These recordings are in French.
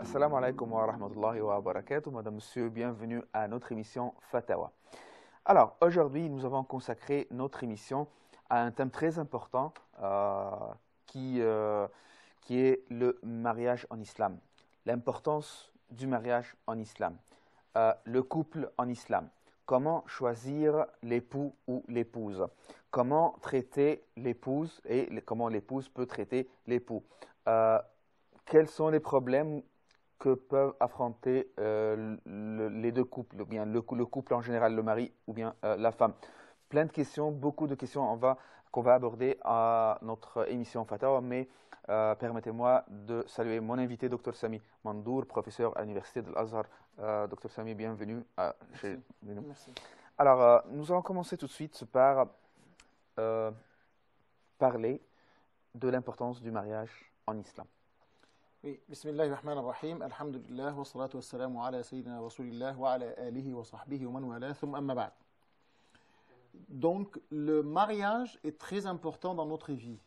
Assalamu alaikum wa rahmatullahi wa barakatuh. Madame, Monsieur, bienvenue à notre émission Fatawa. Alors, aujourd'hui, nous avons consacré notre émission à un thème très important qui est le mariage en islam. L'importance du mariage en islam. Le couple en islam. Comment choisir l'époux ou l'épouse. Comment traiter l'épouse et comment l'épouse peut traiter l'époux. Quels sont les problèmes que peuvent affronter les deux couples, ou bien le couple en général, le mari ou bien la femme. Plein de questions, beaucoup de questions qu'on va aborder à notre émission Fatawa, mais permettez-moi de saluer mon invité, Dr Sami Mandour, professeur à l'Université de l'Azhar. Dr Sami, bienvenue chez nous. Merci. Alors, nous allons commencer tout de suite par parler de l'importance du mariage en islam. Oui, Bismillahirrahmanirrahim, alhamdulillah, wa salatu wa salamu ala sayyidina rasulillah wa ala alihi wa sahbihi wa man wala, thumma amma ba'd. Donc, le mariage est très important dans notre vie.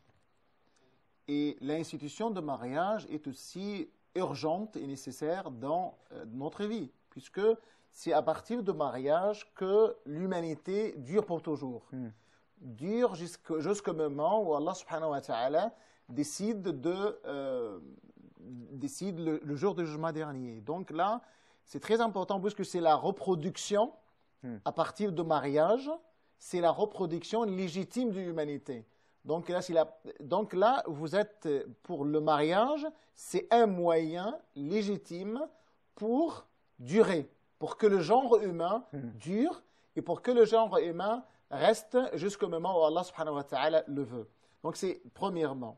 Et l'institution de mariage est aussi urgente et nécessaire dans notre vie, puisque c'est à partir de mariage que l'humanité dure pour toujours. Dure jusqu'au moment où Allah subhanahu wa ta'ala décide le jour du jugement dernier. Donc là, c'est très important puisque c'est la reproduction à partir de mariage, c'est la reproduction légitime de l'humanité. Donc là, vous êtes pour le mariage, c'est un moyen légitime pour durer, pour que le genre humain dure et pour que le genre humain reste jusqu'au moment où Allah subhanahu wa ta'ala le veut. Donc c'est premièrement.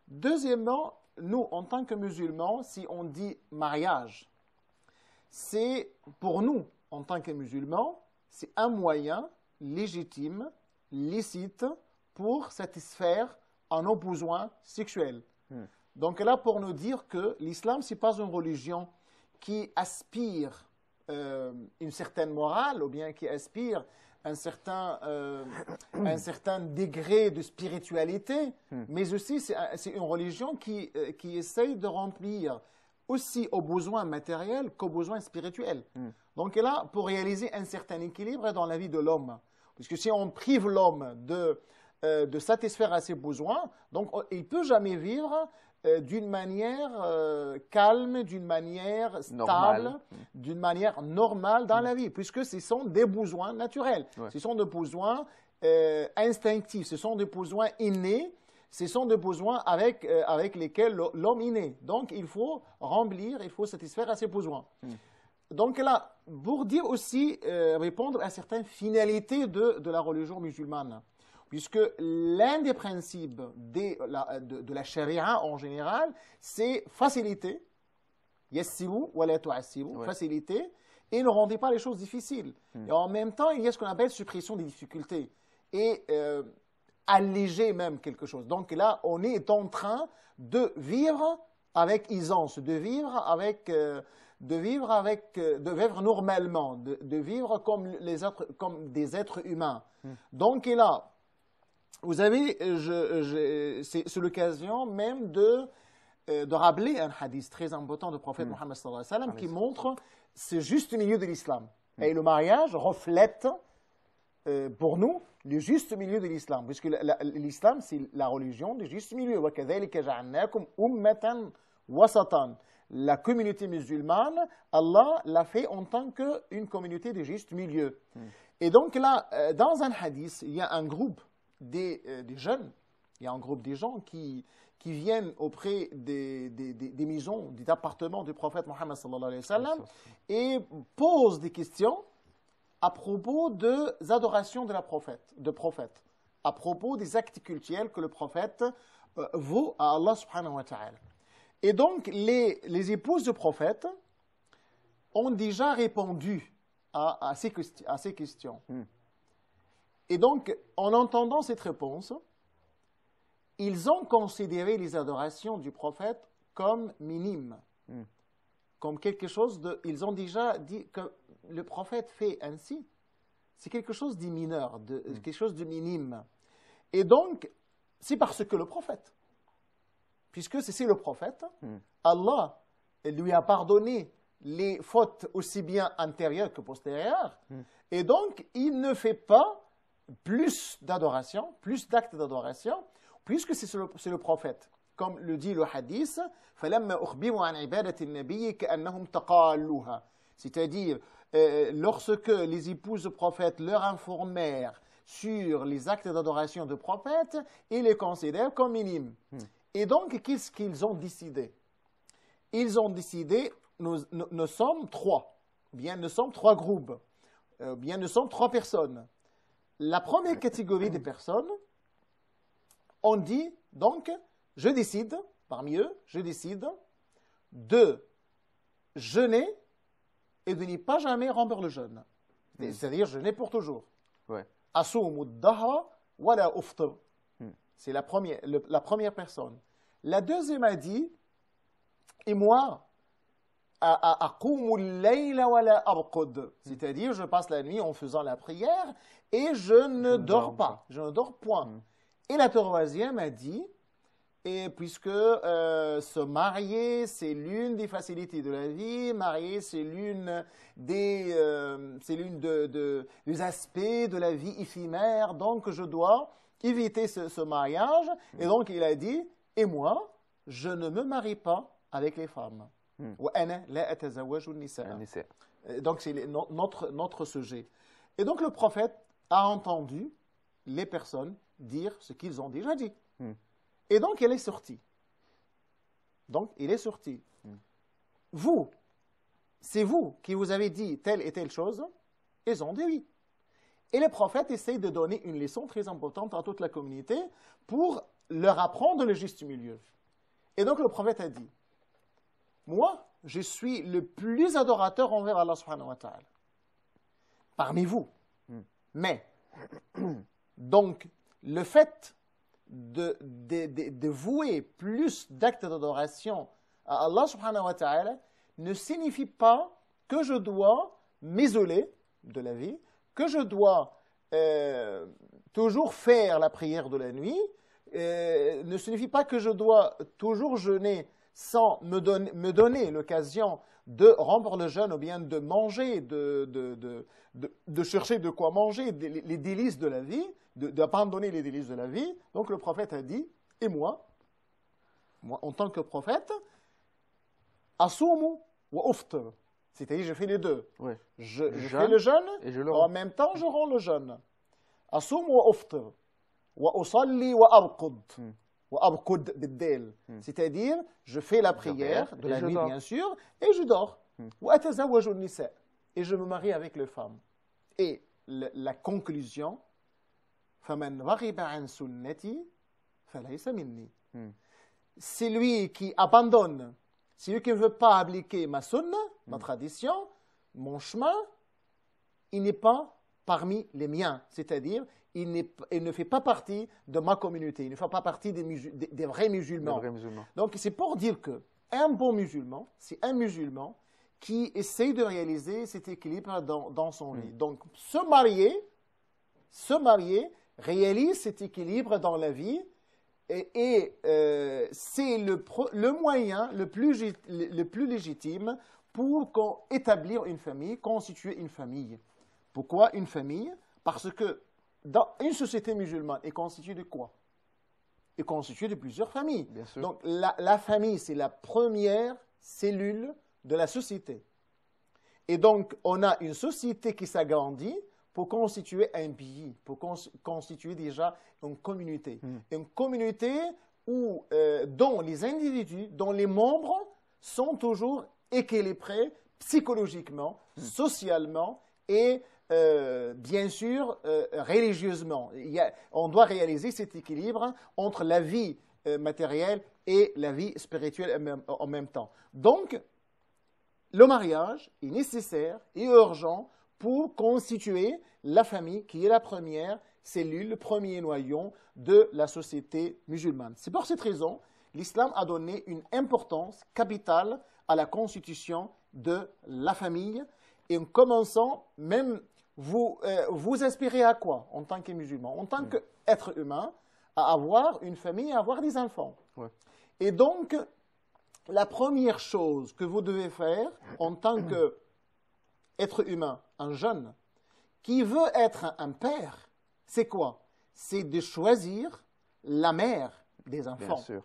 Deuxièmement, nous, en tant que musulmans, si on dit mariage, c'est pour nous, en tant que musulmans, c'est un moyen légitime, licite, pour satisfaire à nos besoins sexuels. Donc là, pour nous dire que l'islam, ce n'est pas une religion qui aspire une certaine morale ou bien qui aspire un certain degré de spiritualité, mais aussi c'est une religion qui essaye de remplir aussi aux besoins matériels qu'aux besoins spirituels. Donc là, pour réaliser un certain équilibre dans la vie de l'homme, puisque si on prive l'homme de satisfaire à ses besoins, donc il ne peut jamais vivre d'une manière calme, d'une manière stable, d'une manière normale dans la vie, puisque ce sont des besoins naturels, ce sont des besoins instinctifs, ce sont des besoins innés, ce sont des besoins avec lesquels l'homme est né. Donc il faut remplir, il faut satisfaire à ses besoins. Donc là, pour dire aussi, répondre à certaines finalités de la religion musulmane, puisque l'un des principes de la charia en général, c'est faciliter, yassiru wa la tu'assiru, faciliter, et ne rendez pas les choses difficiles. Et en même temps, il y a ce qu'on appelle suppression des difficultés, et alléger même quelque chose. Donc là, on est en train de vivre avec aisance, de vivre normalement, de vivre comme des êtres humains. Donc là, vous avez, c'est l'occasion même de rappeler un hadith très important du prophète Mohammed sallallahu alayhi wa sallam qui montre ce juste milieu de l'islam. Et le mariage reflète pour nous le juste milieu de l'islam, puisque l'islam c'est la religion du juste milieu. وَكَذَلِكَ جَعَلْنَاكُمْ أُمَّةً وَسَطًا. La communauté musulmane, Allah l'a fait en tant qu'une communauté de juste milieu. Et donc là, dans un hadith, il y a un groupe des jeunes, il y a un groupe des gens qui viennent auprès des maisons, des appartements du prophète Mohammed sallallahu alayhi wa sallam et posent des questions à propos des adorations de prophète, à propos des actes cultuels que le prophète vaut à Allah subhanahu wa ta'ala. Et donc, les épouses du prophète ont déjà répondu à ces questions. Et donc, en entendant cette réponse, ils ont considéré les adorations du prophète comme minimes, comme quelque chose de... Ils ont déjà dit que le prophète fait ainsi. C'est quelque chose de mineur, quelque chose de minime. Et donc, c'est parce que le prophète, puisque c'est le prophète, Allah lui a pardonné les fautes aussi bien antérieures que postérieures. Et donc, il ne fait pas plus d'adoration, plus d'actes d'adoration, puisque c'est le prophète. Comme le dit le hadith, c'est-à-dire, lorsque les épouses du prophète leur informèrent sur les actes d'adoration du prophète, ils les considèrent comme minimes. Et donc, qu'est-ce qu'ils ont décidé? Ils ont décidé, nous sommes trois, bien nous sommes trois groupes, bien nous sommes trois personnes. La première catégorie des personnes, on dit donc, je décide, parmi eux, je décide de jeûner et de ne pas jamais rompre le jeûne. C'est-à-dire jeûner pour toujours. Ouais. Asumu dahra wala uftir. C'est la première personne. La deuxième a dit, et moi, aqumu layla wala arqud. C'est-à-dire, je passe la nuit en faisant la prière et je ne dors pas. Je ne dors point. Et la troisième a dit, et puisque se marier, c'est l'une des facilités de la vie, marier, c'est l'une des aspects de la vie éphémère, donc je dois éviter ce mariage. Et donc il a dit, et moi, je ne me marie pas avec les femmes. Donc c'est notre sujet. Et donc le prophète a entendu les personnes dire ce qu'ils ont déjà dit. Et donc, il est sorti. Vous, c'est vous qui vous avez dit telle et telle chose, ils ont dit oui. Et les prophètes essayent de donner une leçon très importante à toute la communauté pour leur apprendre le juste milieu. Et donc, le prophète a dit, moi, je suis le plus adorateur envers Allah subhanahu wa ta'ala. Parmi vous. Mais, donc, le fait de vouer plus d'actes d'adoration à Allah subhanahu wa ta'ala ne signifie pas que je dois m'isoler de la vie, que je dois toujours faire la prière de la nuit, ne signifie pas que je dois toujours jeûner sans me donner l'occasion de rompre le jeûne ou bien de manger, de chercher de quoi manger, les délices de la vie, d'abandonner les délices de la vie. Donc le prophète a dit, et moi en tant que prophète, asumu wa uftir. C'est-à-dire, je fais les deux. Ouais. Je fais le jeûne et je le en même temps je rends le jeûne. Asumu wa uftir. Wa usalli wa arqud. Wa arqud biddel. C'est-à-dire, je fais la prière de la nuit, bien sûr, et je dors. Wa atazawwaju nisa. Et je me marie avec les femmes. Et la conclusion, فَمَنْ رَغِبَ عَنْ سُنَّتِي فَلَيْسَ مِنِّي. C'est lui qui abandonne, c'est lui qui ne veut pas appliquer ma sunna, ma tradition, mon chemin, il n'est pas parmi les miens. C'est-à-dire, il ne fait pas partie de ma communauté, il ne fait pas partie des vrais musulmans. Donc, c'est pour dire qu'un bon musulman, c'est un musulman qui essaye de réaliser cet équilibre dans son vie. Donc, se marier réalise cet équilibre dans la vie et c'est le moyen le plus légitime pour établir une famille, constituer une famille. Pourquoi une famille? Parce que dans une société musulmane est constituée de quoi? Est constituée de plusieurs familles. Bien sûr. Donc la famille, c'est la première cellule de la société. Et donc on a une société qui s'agrandit pour constituer un pays, pour constituer déjà une communauté. Une communauté dont les individus, dont les membres sont toujours équilibrés psychologiquement, socialement et bien sûr religieusement. On doit réaliser cet équilibre entre la vie matérielle et la vie spirituelle en même temps. Donc, le mariage est nécessaire et urgent pour constituer la famille qui est la première cellule, le premier noyau de la société musulmane. C'est pour cette raison l'islam a donné une importance capitale à la constitution de la famille. Et en commençant, même vous aspirez à quoi en tant que musulman, en tant qu'être humain, à avoir une famille, à avoir des enfants. Ouais. Et donc, la première chose que vous devez faire en tant qu'être humain, un jeune, qui veut être un père, c'est quoi? C'est de choisir la mère des enfants. Bien sûr.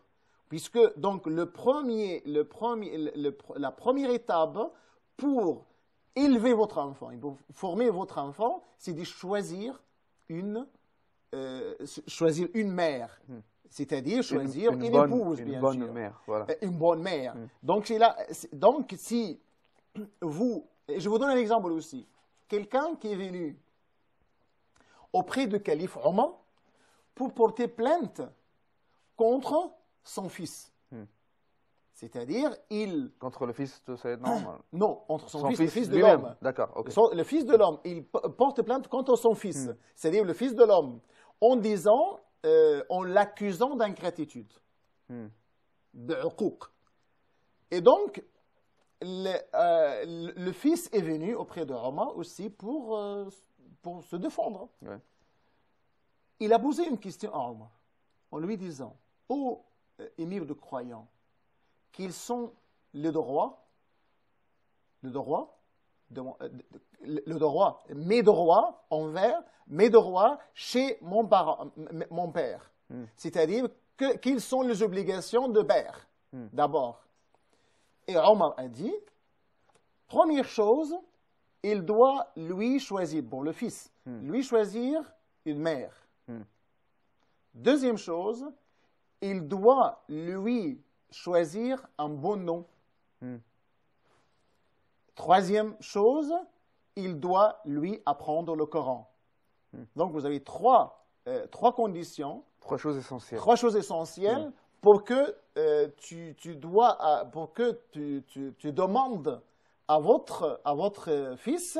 Puisque donc la première étape pour élever votre enfant, et pour former votre enfant, c'est de choisir une mère. C'est-à-dire choisir une épouse, bien sûr. Une bonne mère, voilà. Une bonne mère. Donc, si vous... Et je vous donne un exemple aussi. Quelqu'un qui est venu auprès du calife Omar pour porter plainte contre son fils. C'est-à-dire, Contre le fils de Sayyidna non, contre son fils, le fils de lui-même. l'homme. D'accord, ok. Le fils de l'homme, il porte plainte contre son fils, c'est-à-dire le fils de l'homme, en disant, en l'accusant d'ingratitude, de uquq. Et donc, le fils est venu auprès de Omar aussi pour se défendre. Ouais. Il a posé une question à Omar, en lui disant, ô émir de croyants, qu'ils sont mes droits chez mon père. C'est-à-dire qu'ils sont les obligations de père, d'abord. Et Omar a dit, première chose, il doit lui choisir, pour le fils, lui choisir une mère. Deuxième chose, il doit lui choisir un bon nom. Troisième chose, il doit lui apprendre le Coran. Donc, vous avez trois conditions. Trois choses essentielles. Trois choses essentielles pour que tu demandes à votre fils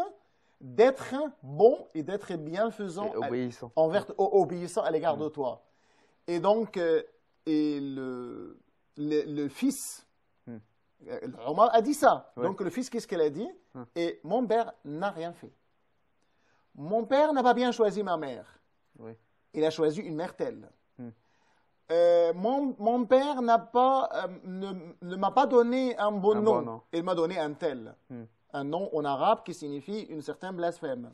d'être bon et d'être bienfaisant, Et obéissant. obéissant à l'égard de toi. Et donc, le fils, Omar a dit ça. Ouais. Donc le fils, qu'est-ce qu'il a dit? Et mon père n'a rien fait. Mon père n'a pas bien choisi ma mère. Oui. Il a choisi une mère telle. Mon père ne m'a pas donné un bon nom. Bon nom. Il m'a donné un tel. Un nom en arabe qui signifie une certaine blasphème.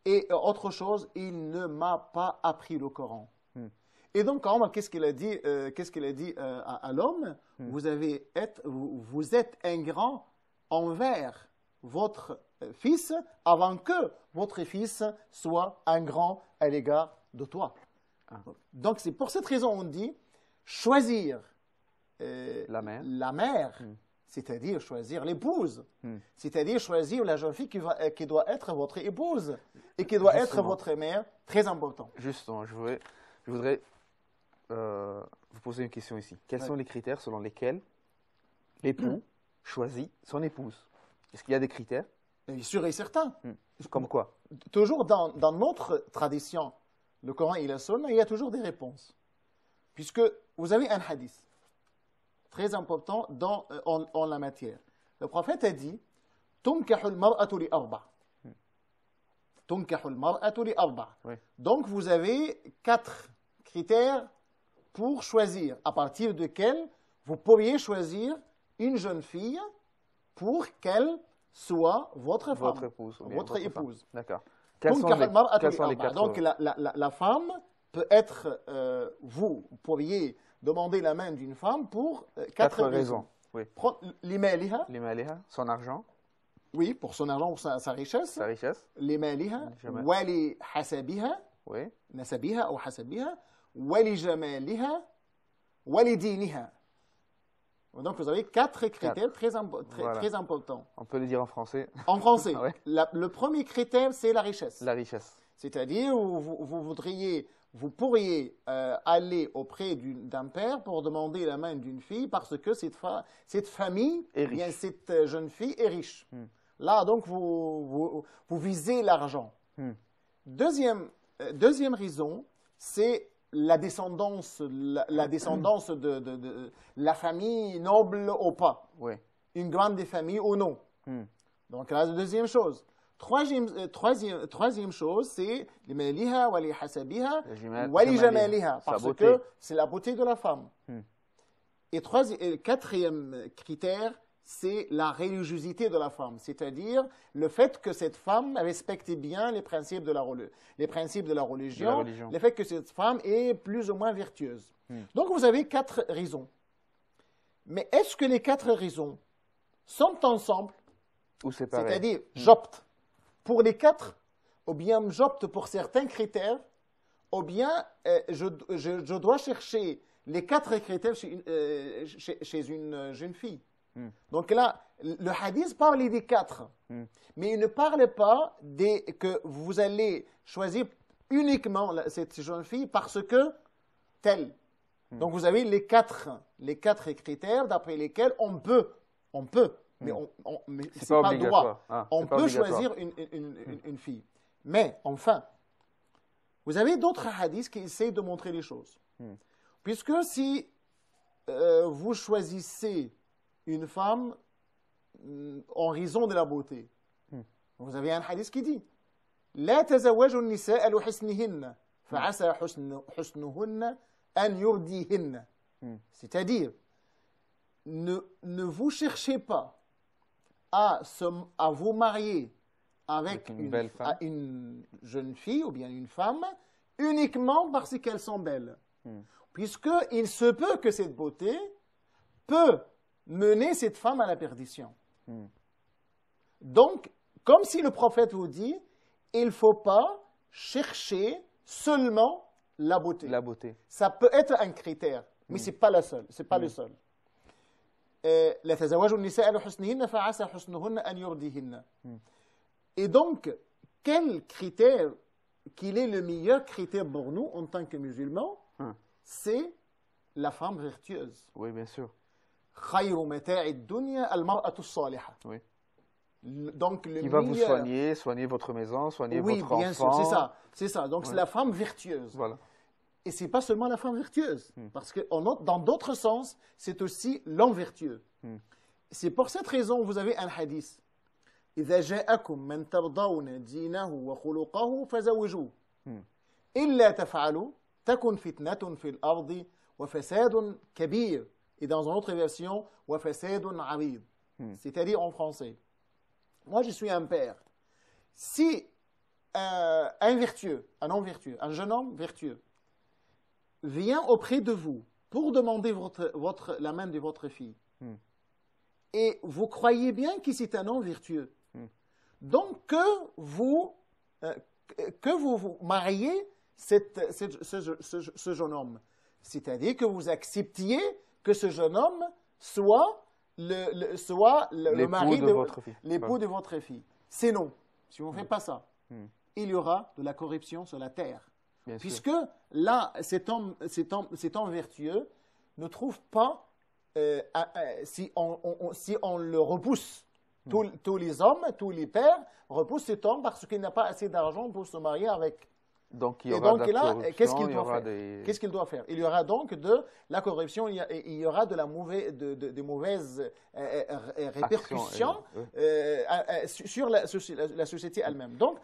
Et autre chose, il ne m'a pas appris le Coran. Et donc, Omar, qu'est-ce qu'il a dit, à l'homme? Vous êtes ingrat envers votre fils avant que votre fils soit ingrat à l'égard de toi. Donc, c'est pour cette raison qu'on dit choisir la mère, c'est-à-dire choisir l'épouse, c'est-à-dire choisir la jeune fille qui doit être votre épouse et qui doit être votre mère, très important. Justement, je voudrais vous poser une question ici. Quels sont les critères selon lesquels l'époux choisit son épouse? Est-ce qu'il y a des critères? Bien sûr et certain. Comme quoi? Toujours dans notre tradition, le Coran et la Sunna, il y a toujours des réponses. Puisque vous avez un hadith très important en la matière. Le prophète a dit تُنْكَحُ الْمَرْأَةُ لِأَرْبَعٍ. تُنْكَحُ الْمَرْأَةُ لِأَرْبَعٍ. Donc vous avez 4 critères pour choisir, à partir desquels vous pourriez choisir une jeune fille pour qu'elle soit votre femme. Votre épouse. Votre épouse. D'accord. Quels sont les 4? Donc la femme peut être, vous pourriez demander la main d'une femme pour 4 raisons. Oui. L'imaliha. L'imaliha, son argent. Oui, pour son argent ou sa richesse. Sa richesse. L'imaliha. Wali hasabiha. Oui. Nasabiha ou hasabiha. Wali jamaliha. Wali diniha. Donc, vous avez 4 critères très importants. On peut le dire en français. En français. Ouais. Le premier critère, c'est la richesse. La richesse. C'est-à-dire, vous pourriez aller auprès d'un père pour demander la main d'une fille parce que cette famille, bien, cette jeune fille est riche. Là, donc, vous visez l'argent. Deuxième raison, c'est la descendance de la famille noble ou pas. Oui. Une grande famille ou non. Donc, la deuxième chose. Troisième chose, c'est l'imaliha, wali hasabiha, wali jamaliha. Parce que c'est la beauté de la femme. Et le quatrième critère, c'est la religiosité de la femme, c'est-à-dire le fait que cette femme respecte bien les principes de la religion, le fait que cette femme est plus ou moins vertueuse. Donc vous avez 4 raisons. Mais est-ce que les 4 raisons sont ensemble? Ou séparées? C'est-à-dire, j'opte pour les 4, ou bien j'opte pour certains critères, ou bien je dois chercher les 4 critères chez une jeune fille. Donc là, le hadith parle des 4, mais il ne parle pas que vous allez choisir uniquement cette jeune fille parce que telle. Donc vous avez les 4 critères d'après lesquels on peut, mais c'est pas droit. On peut choisir une fille. Mais enfin, vous avez d'autres hadiths qui essayent de montrer les choses. Puisque si vous choisissez une femme en raison de la beauté, vous avez un hadith qui dit لا تزوجوا النساء لحسنهن فعسى حسنهن أن يرضيهن. C'est-à-dire, ne vous cherchez pas à vous marier avec une jeune fille ou bien une femme uniquement parce qu'elles sont belles. Puisqu'il se peut que cette beauté peut mener cette femme à la perdition. Donc, comme si le prophète vous dit, il ne faut pas chercher seulement la beauté. La beauté. Ça peut être un critère, mais ce n'est pas le seul. C'est pas le seul. لا تزوجوا النساء لحسنهن فعسى حسنهن أن يرضيهن. Et donc, quel critère, quel est le meilleur critère pour nous en tant que musulmans? C'est la femme vertueuse. Oui, bien sûr. خير متاع الدنيا المرأة الصالحة. Oui. Donc, le qui va vous soigner votre maison, soigner votre enfant. Oui, bien sûr, c'est ça. Donc, c'est la femme vertueuse. Voilà. Et ce n'est pas seulement la femme vertueuse, parce que dans d'autres sens, c'est aussi l'homme vertueux. C'est pour cette raison que vous avez un hadith. إذا جاءكم من ترضون دينه وخلقه فزوجوه. إلا تفعلوا تكن فتنة في الأرض وفساد كبير. Et dans une autre version, وفساد عريض. C'est-à-dire en français. Moi, je suis un père. Si un vertueux, un homme vertueux, un jeune homme vertueux, vient auprès de vous pour demander la main de votre fille, et vous croyez bien que c'est un homme vertueux, donc que vous mariez ce jeune homme, c'est-à-dire que vous acceptiez que ce jeune homme soit le mari de votre fille. L'époux de votre fille. Sinon, si on ne fait pas ça, il y aura de la corruption sur la terre. Bien puisque sûr. Là, cet homme vertueux ne trouve pas, si on le repousse, tous les hommes, tous les pères repoussent cet homme parce qu'il n'a pas assez d'argent pour se marier avec. Donc, il y aura de la corruption, qu'est-ce qu'il doit faire? Qu'est-ce qu'il doit faire? Il y aura donc de la corruption, il y aura de mauvaises répercussions sur la société elle-même. Donc,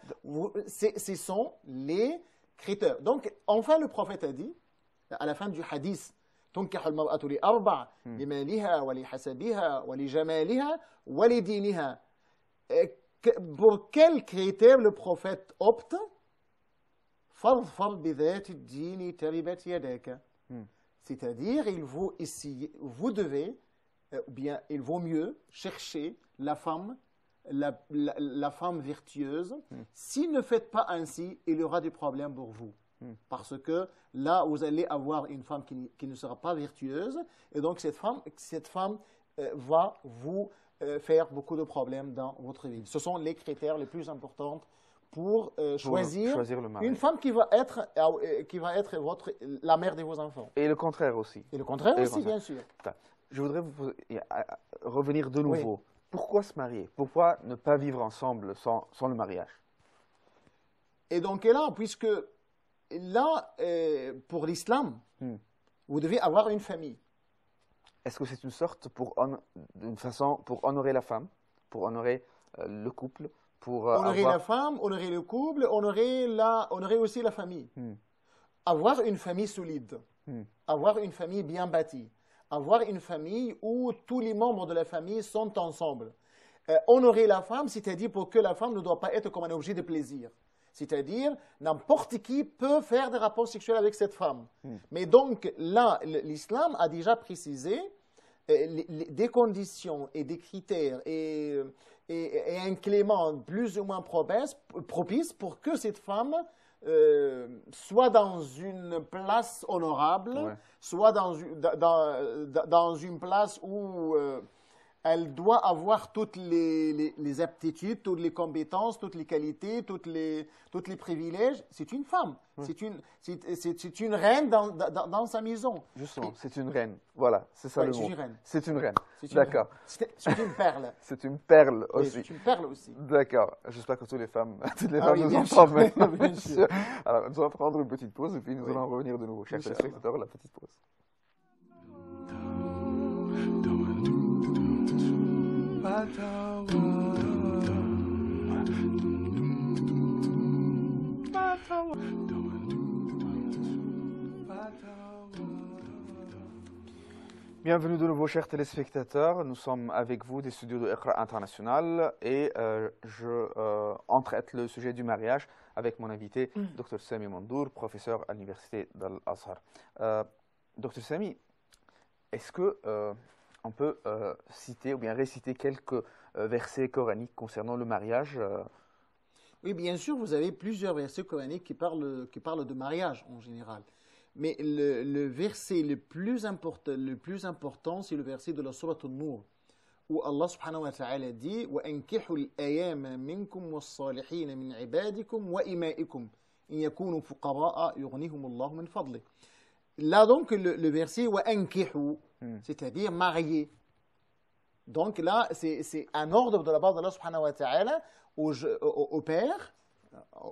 ce sont les critères. Donc, enfin, le prophète a dit, à la fin du hadith, تنكح المرأة لأربع لمالها ولحسبها ولجمالها ولدينها. Pour quel critère le prophète opte? C'est-à-dire, vous devez, bien, il vaut mieux chercher la femme vertueuse. Si ne faites pas ainsi, il y aura des problèmes pour vous. Parce que là, vous allez avoir une femme qui ne sera pas vertueuse, et donc cette femme va vous faire beaucoup de problèmes dans votre vie. Ce sont les critères les plus importants pour choisir une femme qui va être la mère de vos enfants. Et le contraire aussi. Et le contraire aussi, bien sûr. Je voudrais revenir de nouveau. Oui. Pourquoi se marier? Pourquoi ne pas vivre ensemble sans le mariage? Et donc là, puisque là, pour l'islam, vous devez avoir une famille. Est-ce que c'est une sorte d'une façon pour honorer la femme, pour honorer le couple? Honorer la femme, honorer le couple, honorer aussi la famille. Avoir une famille solide, avoir une famille bien bâtie, avoir une famille où tous les membres de la famille sont ensemble. Honorer la femme, c'est-à-dire pour que la femme ne doit pas être comme un objet de plaisir. C'est-à-dire, n'importe qui peut faire des rapports sexuels avec cette femme. Mais donc, là, l'islam a déjà précisé des conditions et des critères et un clément plus ou moins propice pour que cette femme soit dans une place honorable, soit dans une place où elle doit avoir toutes les aptitudes, toutes les compétences, toutes les qualités, toutes les privilèges. C'est une femme. C'est une reine dans sa maison. Justement, c'est une reine. Voilà, c'est ça le mot. C'est une reine. C'est une reine. D'accord. C'est une perle. C'est une perle aussi. Oui, c'est une perle aussi. D'accord. J'espère que toutes les femmes oui, nous entendent maintenant. Bien sûr. Alors, nous allons prendre une petite pause et puis nous allons revenir de nouveau. Chers téléspectateurs, la petite pause. Bienvenue de nouveau, chers téléspectateurs. Nous sommes avec vous des studios de Iqra International et on traite le sujet du mariage avec mon invité, Dr Sami Mandour, professeur à l'université d'Al-Azhar. Dr Sami, est-ce que on peut citer ou bien réciter quelques versets coraniques concernant le mariage Oui, bien sûr, vous avez plusieurs versets coraniques qui parlent de mariage en général. Mais le verset le plus important, c'est le verset de la sourate An-Nur, où Allah subhanahu wa ta'ala dit وَأَنْكِحُوا الْأَيَامَ مِنْكُمْ وَالصَّالِحِينَ مِنْ عِبَادِكُمْ وَإِمَائِكُمْ إِنْ يَكُونُوا فُقَرَاءَ يُغْنِهُمُ اللَّهُ مِنْ فَضْلِهِ. Là donc le verset وَأَنْكِحُوا, c'est-à-dire marier. Donc là, c'est un ordre de la part d'Allah subhanahu wa ta'ala au père,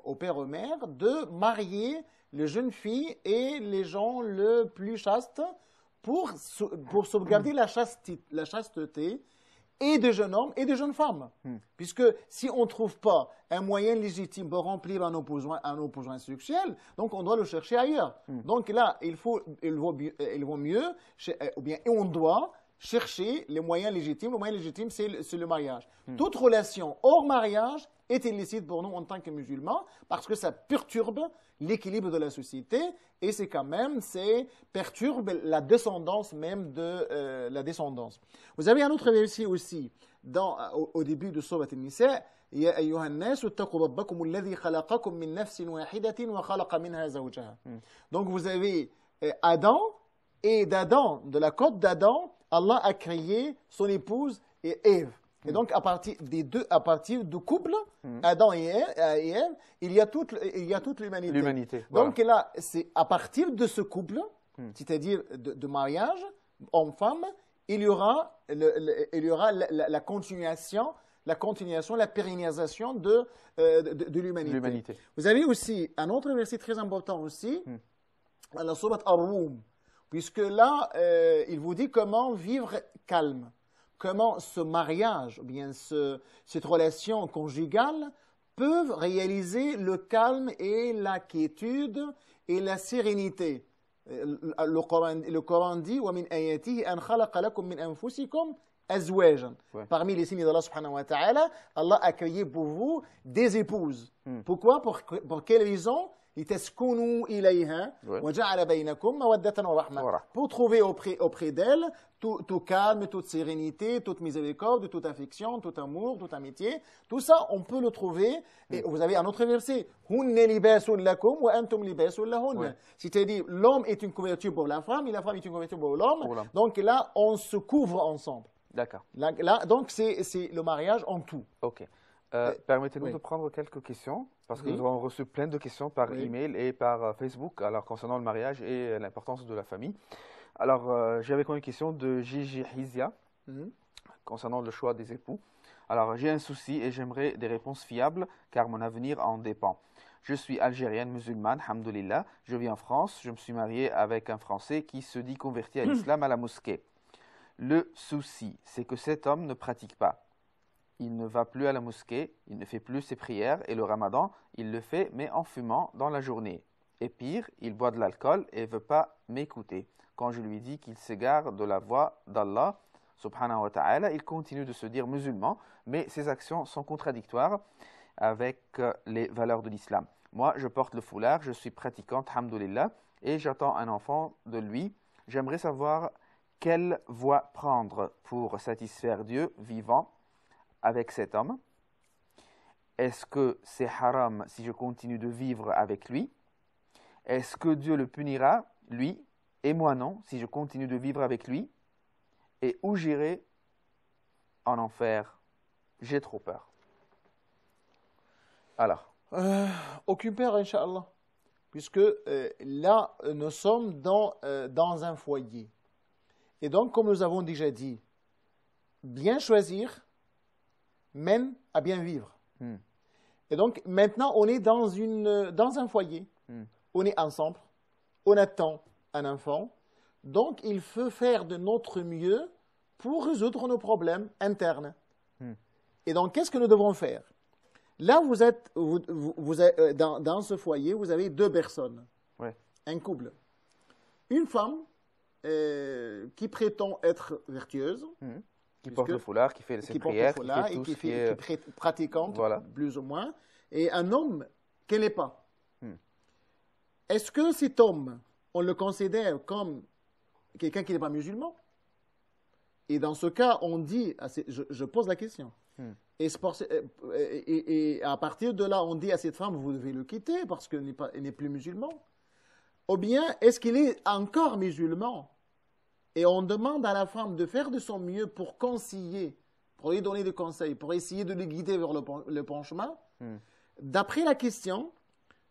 aux mères, de marier les jeunes filles et les gens le plus chastes pour sauvegarder la chasteté et des jeunes hommes et des jeunes femmes. Puisque si on ne trouve pas un moyen légitime pour remplir nos besoins sexuels, donc on doit le chercher ailleurs. Donc là, il vaut mieux, ou bien on doit chercher les moyens légitimes. Le moyen légitime, c'est le mariage. Toute relation hors mariage est illicite pour nous en tant que musulmans parce que ça perturbe l'équilibre de la société et ça perturbe la descendance même de la descendance. Vous avez un autre verset aussi au début de Sourate An-Nisa. يا أيها الناس اتقوا ربكم الذي خلقكم من نفس واحدة وخلق منها زوجها. Donc vous avez Adam, et d'Adam, de la côte d'Adam, Allah a créé son épouse et Ève. Et donc, à partir du couple, Adam et Ève, il y a toute l'humanité. Donc voilà. Là, c'est à partir de ce couple, c'est-à-dire de mariage, homme-femme, il y aura la continuation, la pérennisation de l'humanité. Vous avez aussi un autre verset très important aussi, dans la sourate Ar-Rum, puisque là, il vous dit comment vivre calme. Comment ce mariage, ou bien cette relation conjugale peuvent réaliser le calme et la quiétude et la sérénité. Le Coran dit وَمِنْ آيَاتِهِ أَنْ خَلَقَ لَكُم مِنْ أَنفُسِكُمْ أَزْوَاجًا. Parmi les signes d'Allah subhanahu wa ta'ala, Allah a créé pour vous des épouses. Pourquoi? Pour quelle raison? لتسكنوا إليها وجعل بينكم مودة ورحمة. Pour trouver auprès d'elle tout calme, toute sérénité, toute miséricorde, toute affection, tout amour, toute amitié. Tout ça, on peut le trouver. Et vous avez un autre verset. هن لباس لكم وأنتم لباس لهن. C'est-à-dire, l'homme est une couverture pour la femme et la femme est une couverture pour l'homme. Donc là, on se couvre ensemble. D'accord. Là, donc, c'est le mariage en tout. Ok. Permettez-nous de prendre quelques questions, parce que nous avons reçu plein de questions par email et par Facebook, alors concernant le mariage et l'importance de la famille. Alors, j'avais une question de Gigi Hizia, concernant le choix des époux. Alors, j'ai un souci et j'aimerais des réponses fiables, car mon avenir en dépend. Je suis algérienne musulmane, hamdoulillah. Je vis en France. Je me suis mariée avec un Français qui se dit converti à l'islam à la mosquée. Le souci, c'est que cet homme ne pratique pas. Il ne va plus à la mosquée, il ne fait plus ses prières et le ramadan, il le fait mais en fumant dans la journée. Et pire, il boit de l'alcool et ne veut pas m'écouter. Quand je lui dis qu'il s'égare de la voie d'Allah, subhanahu wa ta'ala, il continue de se dire musulman, mais ses actions sont contradictoires avec les valeurs de l'islam. Moi, je porte le foulard, je suis pratiquante, alhamdoulilah, et j'attends un enfant de lui. J'aimerais savoir quelle voie prendre pour satisfaire Dieu vivant avec cet homme. Est-ce que c'est haram si je continue de vivre avec lui? Est-ce que Dieu le punira, lui, et moi non, si je continue de vivre avec lui? Et où j'irai en enfer? J'ai trop peur. Alors, Aucun Inch'Allah. Puisque là, nous sommes dans un foyer. Et donc, comme nous avons déjà dit, bien choisir mène à bien vivre. Et donc, maintenant, on est dans un foyer. On est ensemble. On attend un enfant. Donc, il faut faire de notre mieux pour résoudre nos problèmes internes. Et donc, qu'est-ce que nous devons faire? Là, vous êtes dans ce foyer, vous avez deux personnes, ouais. Un couple. Une femme qui prétend être vertueuse, qui porte le foulard, qui fait ses prières, qui fait tout qui est pratiquante, voilà. Plus ou moins, et un homme qui n'est pas. Est-ce que cet homme, on le considère comme quelqu'un qui n'est pas musulman? Et dans ce cas, on dit, je pose la question. Et à partir de là, on dit à cette femme, vous devez le quitter parce qu'il n'est plus musulman. Ou bien, est-ce qu'il est encore musulman? Et on demande à la femme de faire de son mieux pour conseiller, pour lui donner des conseils, pour essayer de le guider vers le bon chemin. D'après la question,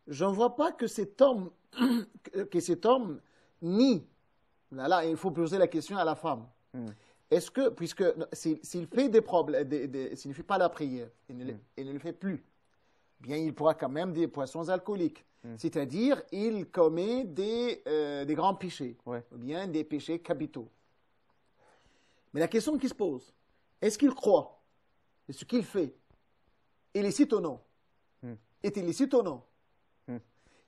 je ne vois pas que cet homme nie. Là, il faut poser la question à la femme. Est-ce que, puisque s'il fait des problèmes, s'il ne fait pas la prière, il ne le fait plus, bien il pourra quand même des poissons alcooliques. C'est-à-dire, il commet des grands péchés, ou bien des péchés capitaux. Mais la question qui se pose, est-ce qu'il croit et ce qu'il fait est licite ou non? Est illicite ou non?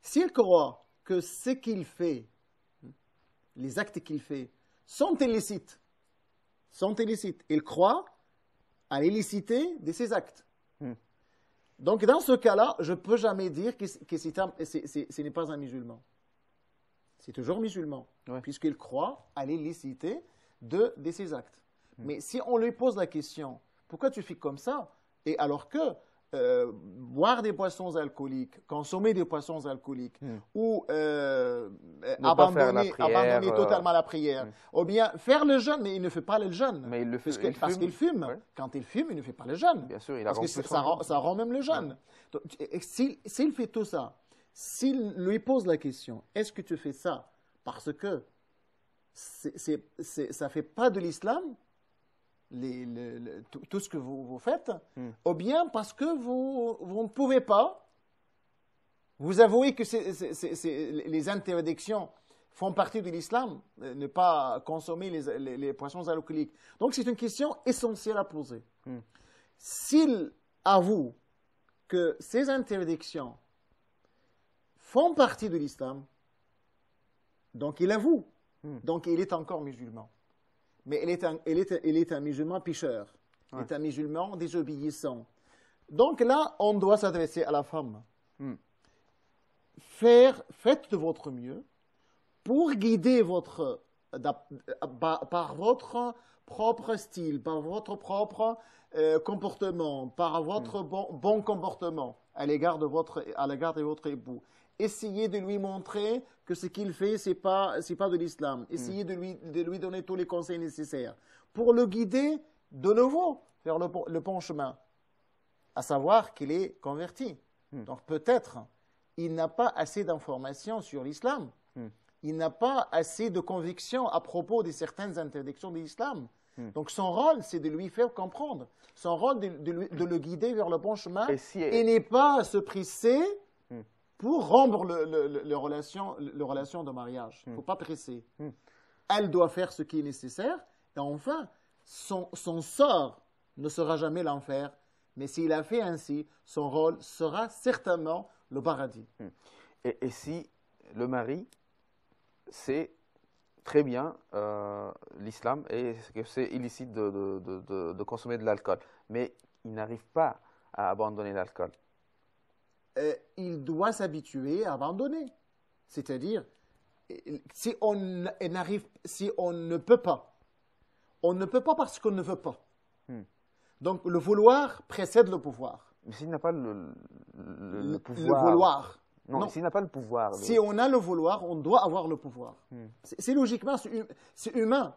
S'il croit que ce qu'il fait, les actes qu'il fait, sont illicites, il croit à l'illicité de ses actes. Donc, dans ce cas-là, je ne peux jamais dire que ce n'est pas un musulman. C'est toujours musulman, puisqu'il croit à l'illicité de ses actes. Mais si on lui pose la question, pourquoi tu fais comme ça? Et alors que boire des boissons alcooliques, consommer des boissons alcooliques, ou abandonner totalement la prière, ou bien faire le jeûne, mais il ne fait pas le jeûne. Mais parce qu'il fume. Ouais. Quand il fume, il ne fait pas le jeûne. Bien sûr, parce que ça rend même le jeûne. S'il fait tout ça, s'il lui pose la question, est-ce que tu fais ça parce que ça ne fait pas de l'islam, tout ce que vous faites, ou bien parce que vous ne pouvez pas, vous avouez que les interdictions font partie de l'islam, ne pas consommer les poissons alcooliques. Donc c'est une question essentielle à poser. S'il avoue que ces interdictions font partie de l'islam, donc il avoue, donc il est encore musulman. Mais il est un musulman pécheur. Il est un musulman désobéissant. Donc là, on doit s'adresser à la femme. Faites de votre mieux pour guider par votre propre style, par votre propre comportement, par votre bon comportement à l'égard de votre époux. Essayez de lui montrer que ce qu'il fait, ce n'est pas de l'islam. Essayez de lui donner tous les conseils nécessaires pour le guider de nouveau vers le bon chemin, à savoir qu'il est converti. Donc peut-être, il n'a pas assez d'informations sur l'islam. Il n'a pas assez de conviction à propos de certaines interdictions de l'islam. Donc son rôle, c'est de lui faire comprendre. Son rôle, de le guider vers le bon chemin et n'est pas se presser pour rompre le relation de mariage. Il ne faut pas presser. Elle doit faire ce qui est nécessaire. Et enfin, son sort ne sera jamais l'enfer. Mais s'il a fait ainsi, son rôle sera certainement le paradis. Et si le mari sait très bien l'islam et que c'est illicite de consommer de l'alcool, mais il n'arrive pas à abandonner l'alcool. Il doit s'habituer à abandonner. C'est-à-dire, si on ne peut pas, on ne peut pas parce qu'on ne veut pas. Donc, le vouloir précède le pouvoir. Mais s'il n'a pas le Le pouvoir. vouloir. Non, Non. s'il n'a pas le pouvoir. Si on a le vouloir, on doit avoir le pouvoir. C'est logiquement, c'est humain.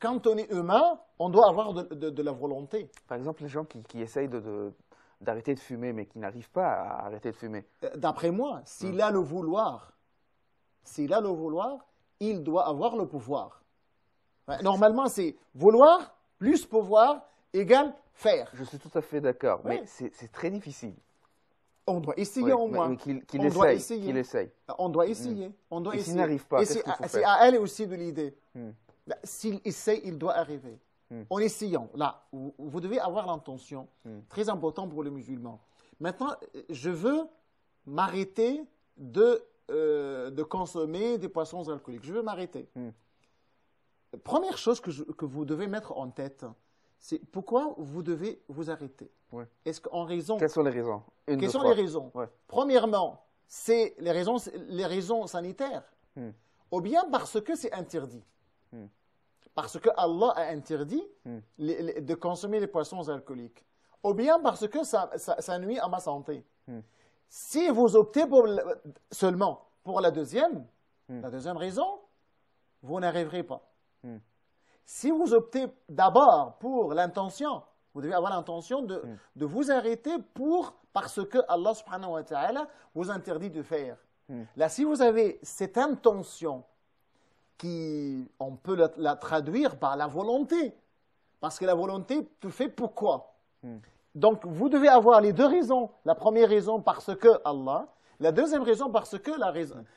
Quand on est humain, on doit avoir de la volonté. Par exemple, les gens qui essayent d'arrêter de fumer, mais qui n'arrivent pas à arrêter de fumer. D'après moi, s'il a le vouloir, il doit avoir le pouvoir. Ouais, normalement, c'est vouloir plus pouvoir égale faire. Je suis tout à fait d'accord, Oui. mais c'est très difficile. On doit essayer Oui, au mais- moins. mais qu'il On doit essaye, essayer. qu'il essaye. On doit essayer. On doit Et s'il essayer. n'arrive pas, Et qu'est-ce qu'il faut c'est faire? à elle aussi de l'idée. Hmm. S'il essaie, il doit arriver. En essayant. Là, vous devez avoir l'intention. Très important pour les musulmans. Maintenant, je veux m'arrêter de consommer des boissons alcooliques. Je veux m'arrêter. Première chose que vous devez mettre en tête, c'est pourquoi vous devez vous arrêter. Ouais. Est-ce qu'en raison... Quelles sont les raisons? Une, Quelles deux, sont trois. les raisons? Ouais. Premièrement, c'est les raisons sanitaires. Ou bien parce que c'est interdit. Parce que Allah a interdit de consommer les boissons alcooliques. Ou bien parce que ça nuit à ma santé. Si vous optez seulement pour la deuxième raison, vous n'arriverez pas. Si vous optez d'abord pour l'intention, vous devez avoir l'intention de vous arrêter parce que Allah subhanahu wa ta'ala vous interdit de faire. Là, si vous avez cette intention, on peut la traduire par la volonté, parce que la volonté te fait pourquoi. Donc, vous devez avoir les deux raisons. La première raison parce que Allah, la deuxième raison parce que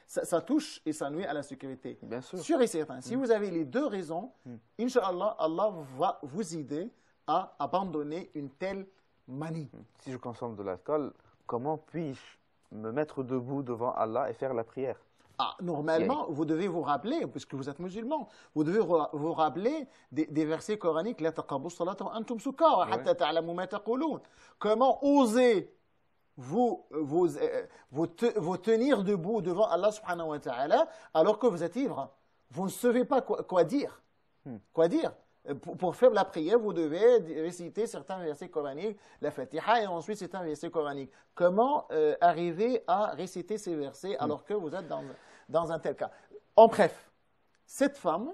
ça touche et ça nuit à la sécurité. Bien sûr. Sûr et certain. Si vous avez les deux raisons, Inch'Allah, Allah va vous aider à abandonner une telle manie. Si je consomme de l'alcool, comment puis-je me mettre debout devant Allah et faire la prière? Normalement, vous devez vous rappeler, puisque vous êtes musulman, vous devez vous rappeler des versets coraniques. La taqrabu salata wa antum sukara hatta ta'lamu ma taqulun. Comment oser vous tenir debout devant Allah subhanahu wa ta'ala alors que vous êtes ivre? Vous ne savez pas quoi dire. Quoi dire? Pour faire la prière, vous devez réciter certains versets coraniques, la Fatiha, et ensuite certains versets coraniques. Comment arriver à réciter ces versets alors que vous êtes dans un tel cas? En bref, cette femme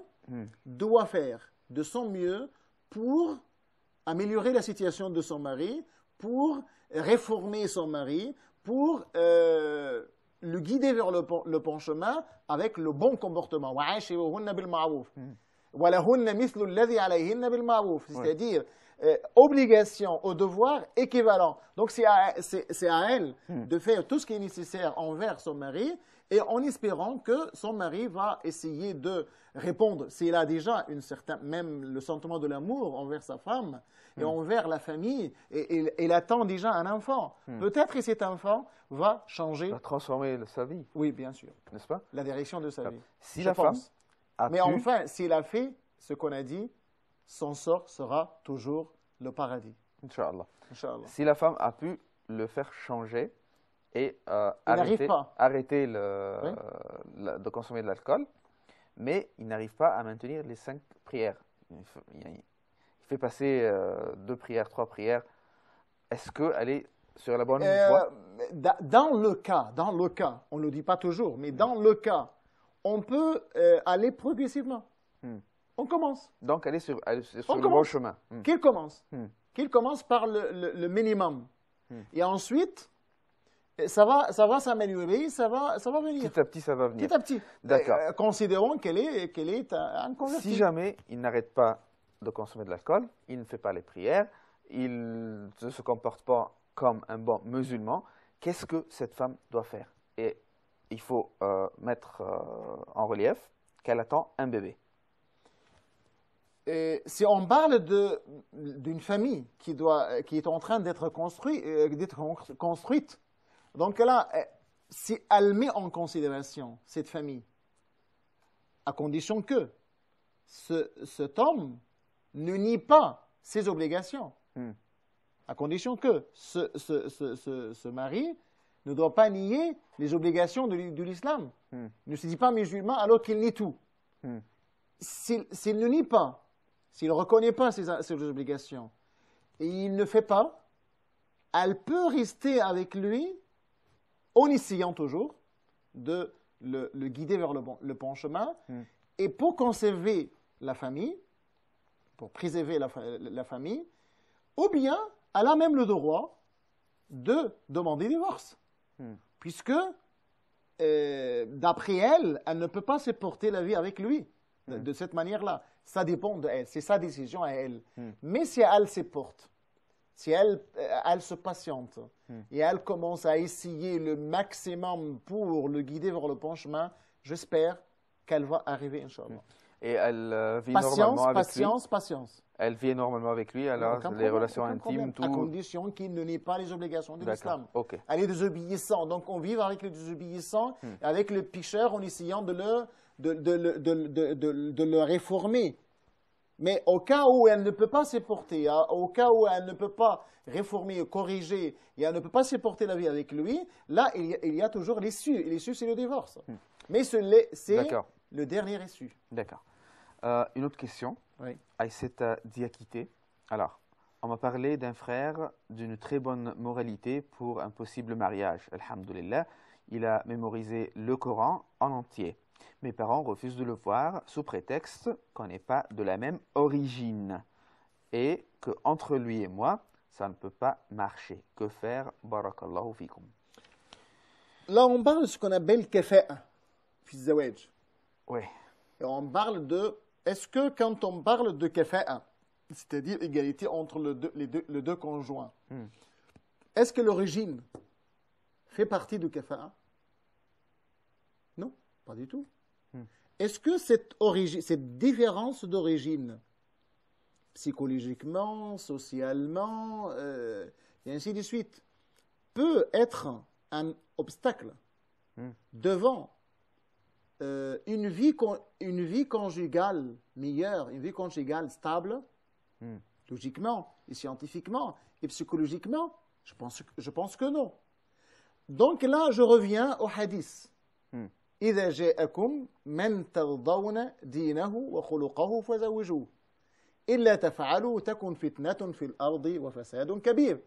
doit faire de son mieux pour améliorer la situation de son mari, pour réformer son mari, pour le guider vers le bon chemin avec le bon comportement. C'est-à-dire obligation au devoir équivalent. Donc c'est à elle de faire tout ce qui est nécessaire envers son mari et en espérant que son mari va essayer de répondre, s'il a déjà même le sentiment de l'amour envers sa femme et envers la famille, et il attend déjà un enfant. Peut-être que cet enfant va changer. Va transformer sa vie. Oui, bien sûr. N'est-ce pas? La direction de sa vie. Si Je la femme pense. a Mais pu, enfin, s'il a fait ce qu'on a dit, son sort sera toujours le paradis. Inch'Allah. Inch'Allah. Si la femme a pu le faire changer et n'arrive pas. arrêter de consommer de l'alcool, mais il n'arrive pas à maintenir les 5 prières. Il fait passer 2 prières, 3 prières. Est-ce qu'elle est sur la bonne voie? Dans le cas, on ne le dit pas toujours, mais dans le cas, on peut aller progressivement. On commence. Donc, elle est sur le bon commence. chemin. Qu'il commence. Qu'il commence par le minimum. Et ensuite, ça va s'améliorer, ça va venir. Petit à petit, ça va venir. Petit à petit. D'accord. Considérons qu'elle est un converti. Si jamais il n'arrête pas de consommer de l'alcool, il ne fait pas les prières, il ne se comporte pas comme un bon musulman, qu'est-ce que cette femme doit faire? Et il faut mettre en relief qu'elle attend un bébé. Si on parle d'une famille qui est en train d'être construite, donc là, si elle met en considération cette famille, à condition que cet homme ne nie pas ses obligations, à condition que ce mari ne doit pas nier les obligations de l'islam. Il ne se dit pas musulman alors qu'il nie tout. S'il ne nie pas, s'il ne reconnaît pas ses obligations, et il ne fait pas, elle peut rester avec lui en essayant toujours de le guider vers le bon chemin, et pour conserver la famille, pour préserver la famille, ou bien elle a même le droit de demander divorce, puisque d'après elle, elle ne peut pas supporter la vie avec lui de cette manière-là. Ça dépend de elle, c'est sa décision à elle. Mais si elle se porte, si elle se patiente et elle commence à essayer le maximum pour le guider vers le bon chemin, j'espère qu'elle va arriver, Inch'Allah. Et elle vit normalement avec lui. Patience. Elle vit normalement avec lui, alors les relations intimes, tout. À condition qu'il ne nie pas les obligations de l'islam. Okay. Elle est désobéissante. Donc on vit avec le désobéissant, avec le pécheur en essayant de le réformer. Mais au cas où elle ne peut pas supporter, au cas où elle ne peut pas réformer, corriger, et elle ne peut pas supporter la vie avec lui, là, il y a toujours l'issue. Et l'issue, c'est le divorce. Mais c'est le dernier issue. D'accord. Une autre question. Oui. Aïssata Diakité. Alors, on m'a parlé d'un frère d'une très bonne moralité pour un possible mariage. Alhamdulillah, il a mémorisé le Coran en entier. Mes parents refusent de le voir sous prétexte qu'on n'est pas de la même origine et qu'entre lui et moi, ça ne peut pas marcher. Que faire? Barakallahu fikum. Là, on parle de ce qu'on appelle kafa'a, fi zawaj. Oui. Et on parle de, est-ce que quand on parle de kafa'a, c'est-à-dire égalité entre les deux conjoints, est-ce que l'origine fait partie du kafa'a? Non, pas du tout. Est-ce que cette différence d'origine, psychologiquement, socialement, et ainsi de suite, peut être un obstacle devant une vie conjugale meilleure, une vie conjugale stable, logiquement et scientifiquement et psychologiquement? Je pense que non. Donc là, je reviens au hadith. إذا جاءكم من ترضون دينه وخلقه فزوجوه إلا تفعلوا تكن فتنة في الأرض وفساد كبير.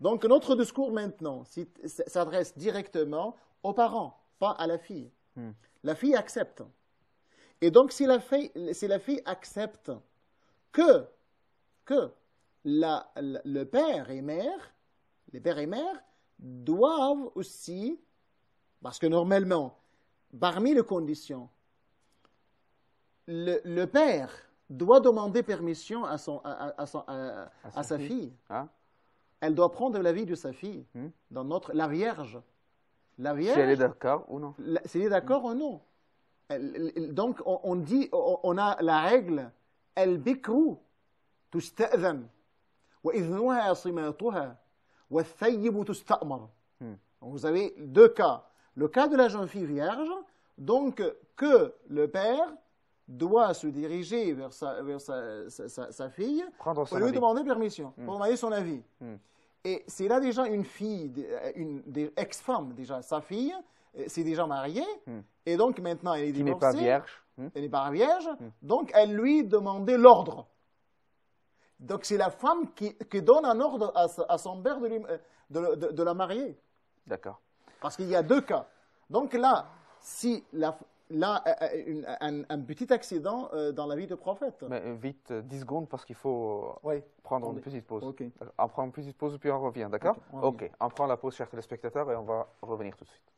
Donc notre discours maintenant s'adresse directement aux parents, pas à la fille. La fille accepte. Et donc si la fille accepte que le père et mère, les pères et mères doivent aussi, parce que normalement, parmi les conditions, le père doit demander permission à sa fille. Hein? Elle doit prendre l'avis de sa fille. Dans la Vierge. La Vierge. Si elle est d'accord ou non? Si elle est d'accord ou non. Donc, on dit, on a la règle, al-bikru tusta'zan, wa idhnuha simatuha, wa thayyibu tusta'mar. Vous avez deux cas. Le cas de la jeune fille vierge, donc que le père doit se diriger vers sa fille pour lui demander permission, pour demander son avis. Et c'est là déjà une fille, une ex-femme déjà, sa fille, c'est déjà mariée, et donc maintenant elle est divorcée. Qui n'est pas vierge. Elle n'est pas vierge, donc elle lui demandait l'ordre. Donc c'est la femme qui donne un ordre à son père de la marier. D'accord. Parce qu'il y a deux cas. Donc là, si un petit accident dans la vie du prophète. Mais vite, 10 secondes parce qu'il faut prendre une petite pause. Okay. On prend une petite pause puis on revient, d'accord? Ok, on prend la pause, chers téléspectateurs, et on va revenir tout de suite.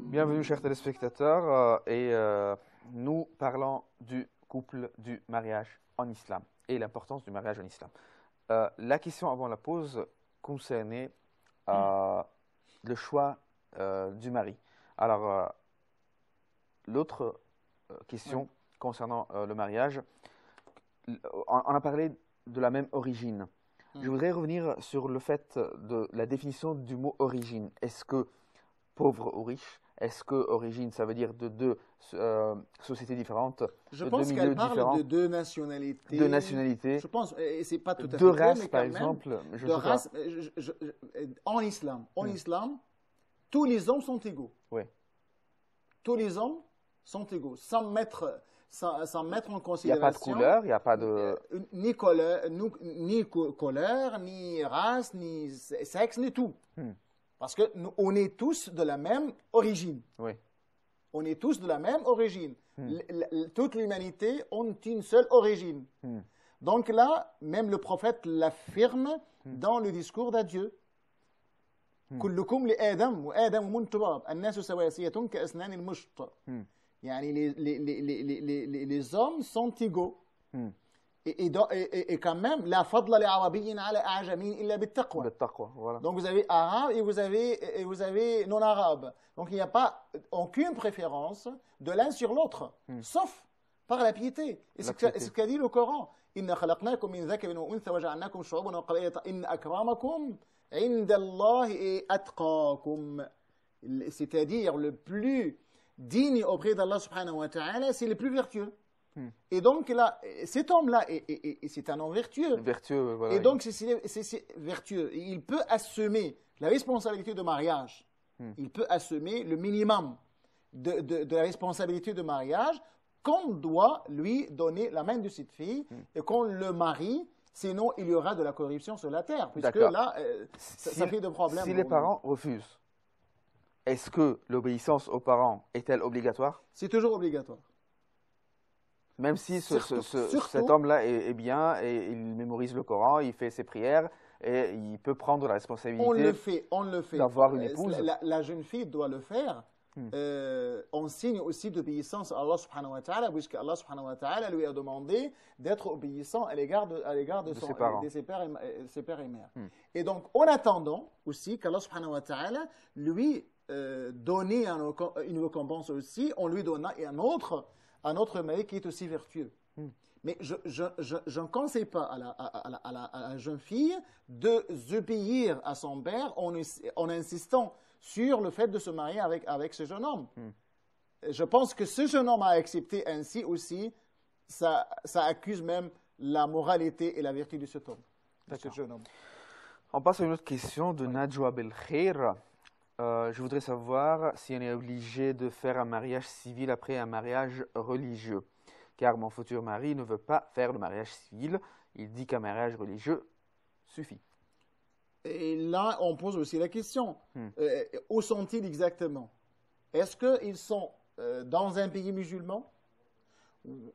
Bienvenue, chers téléspectateurs, et nous parlons du couple, du mariage en islam et l'importance du mariage en islam. La question avant la pause concernait le choix du mari. Alors, l'autre question concernant le mariage, on a parlé de la même origine. Je voudrais revenir sur le fait de la définition du mot origine. Est-ce que pauvre ou riche? Est-ce que origine, ça veut dire de deux sociétés différentes, Je de pense deux qu'elle milieux parle différents, de deux nationalités. deux nationalités, Je pense, et c'est pas tout à fait deux clair, races, mais par quand même, exemple. Je de sais pas. races, en islam. En islam, tous les hommes sont égaux. Oui, Tous les hommes sont égaux, sans mettre en il n'y a pas de considération couleur, il n'y a pas de... ni couleur, ni race, ni sexe, ni tout. Parce que on est tous de la même origine. Oui, On est tous de la même origine. Toute l'humanité a une seule origine. Donc là, même le prophète l'affirme dans le discours d'adieu. كلكم لآدم وآدم من تراب الناس سواسية كأسنان المشط. يعني les hommes sont égaux. Et quand même, la fadla li arabiyyin ala a'jamin illa bittaqwa. بالتقوى, voilà. Donc vous avez arabe et vous avez non arabe. Donc il n'y a pas aucune préférence de l'un sur l'autre, sauf par la piété. Et c'est ce qu'a dit le Coran. Inna khalaqnakum min dhakarin wa untha wa ja'alnakum shu'uban wa qaba'ila inna akramakum 'inda Allahi atqakum. C'est-à-dire le plus digne auprès d'Allah subhanahu wa ta'ala, c'est le plus vertueux. Et donc là, cet homme-là, c'est un homme vertueux. Vertueux, voilà. Et donc, c'est vertueux. Et il peut assumer la responsabilité de mariage. Il peut assumer le minimum de la responsabilité de mariage qu'on doit lui donner la main de cette fille et qu'on le marie. Sinon, il y aura de la corruption sur la terre. Puisque là, ça fait de problèmes. Si les parents refusent, est-ce que l'obéissance aux parents est-elle obligatoire? C'est toujours obligatoire. Même si Surtout- cet homme-là est bien et il mémorise le Coran, il fait ses prières et il peut prendre la responsabilité On le fait. d'avoir une épouse. La jeune fille doit le faire. En signe aussi d'obéissance à Allah subhanahu wa ta'ala, puisque Allah subhanahu wa ta'ala lui a demandé d'être obéissant à l'égard de ses parents. de ses pères et mères. Et donc, en attendant aussi qu'Allah subhanahu wa ta'ala lui donnait une récompense aussi, on lui donna un autre mari qui est aussi vertueux. Mais je ne conseille pas à la jeune fille d'obéir à son père en insistant sur le fait de se marier avec ce jeune homme. Je pense que ce jeune homme a accepté ainsi aussi, ça accuse même la moralité et la vertu de cet homme, de ce jeune homme. On passe à une autre question de Najwa Belkhair. Je voudrais savoir si on est obligé de faire un mariage civil après un mariage religieux. Car mon futur mari ne veut pas faire le mariage civil. Il dit qu'un mariage religieux suffit. Et là, on pose aussi la question. Où sont-ils exactement? Est-ce qu'ils sont dans un pays musulman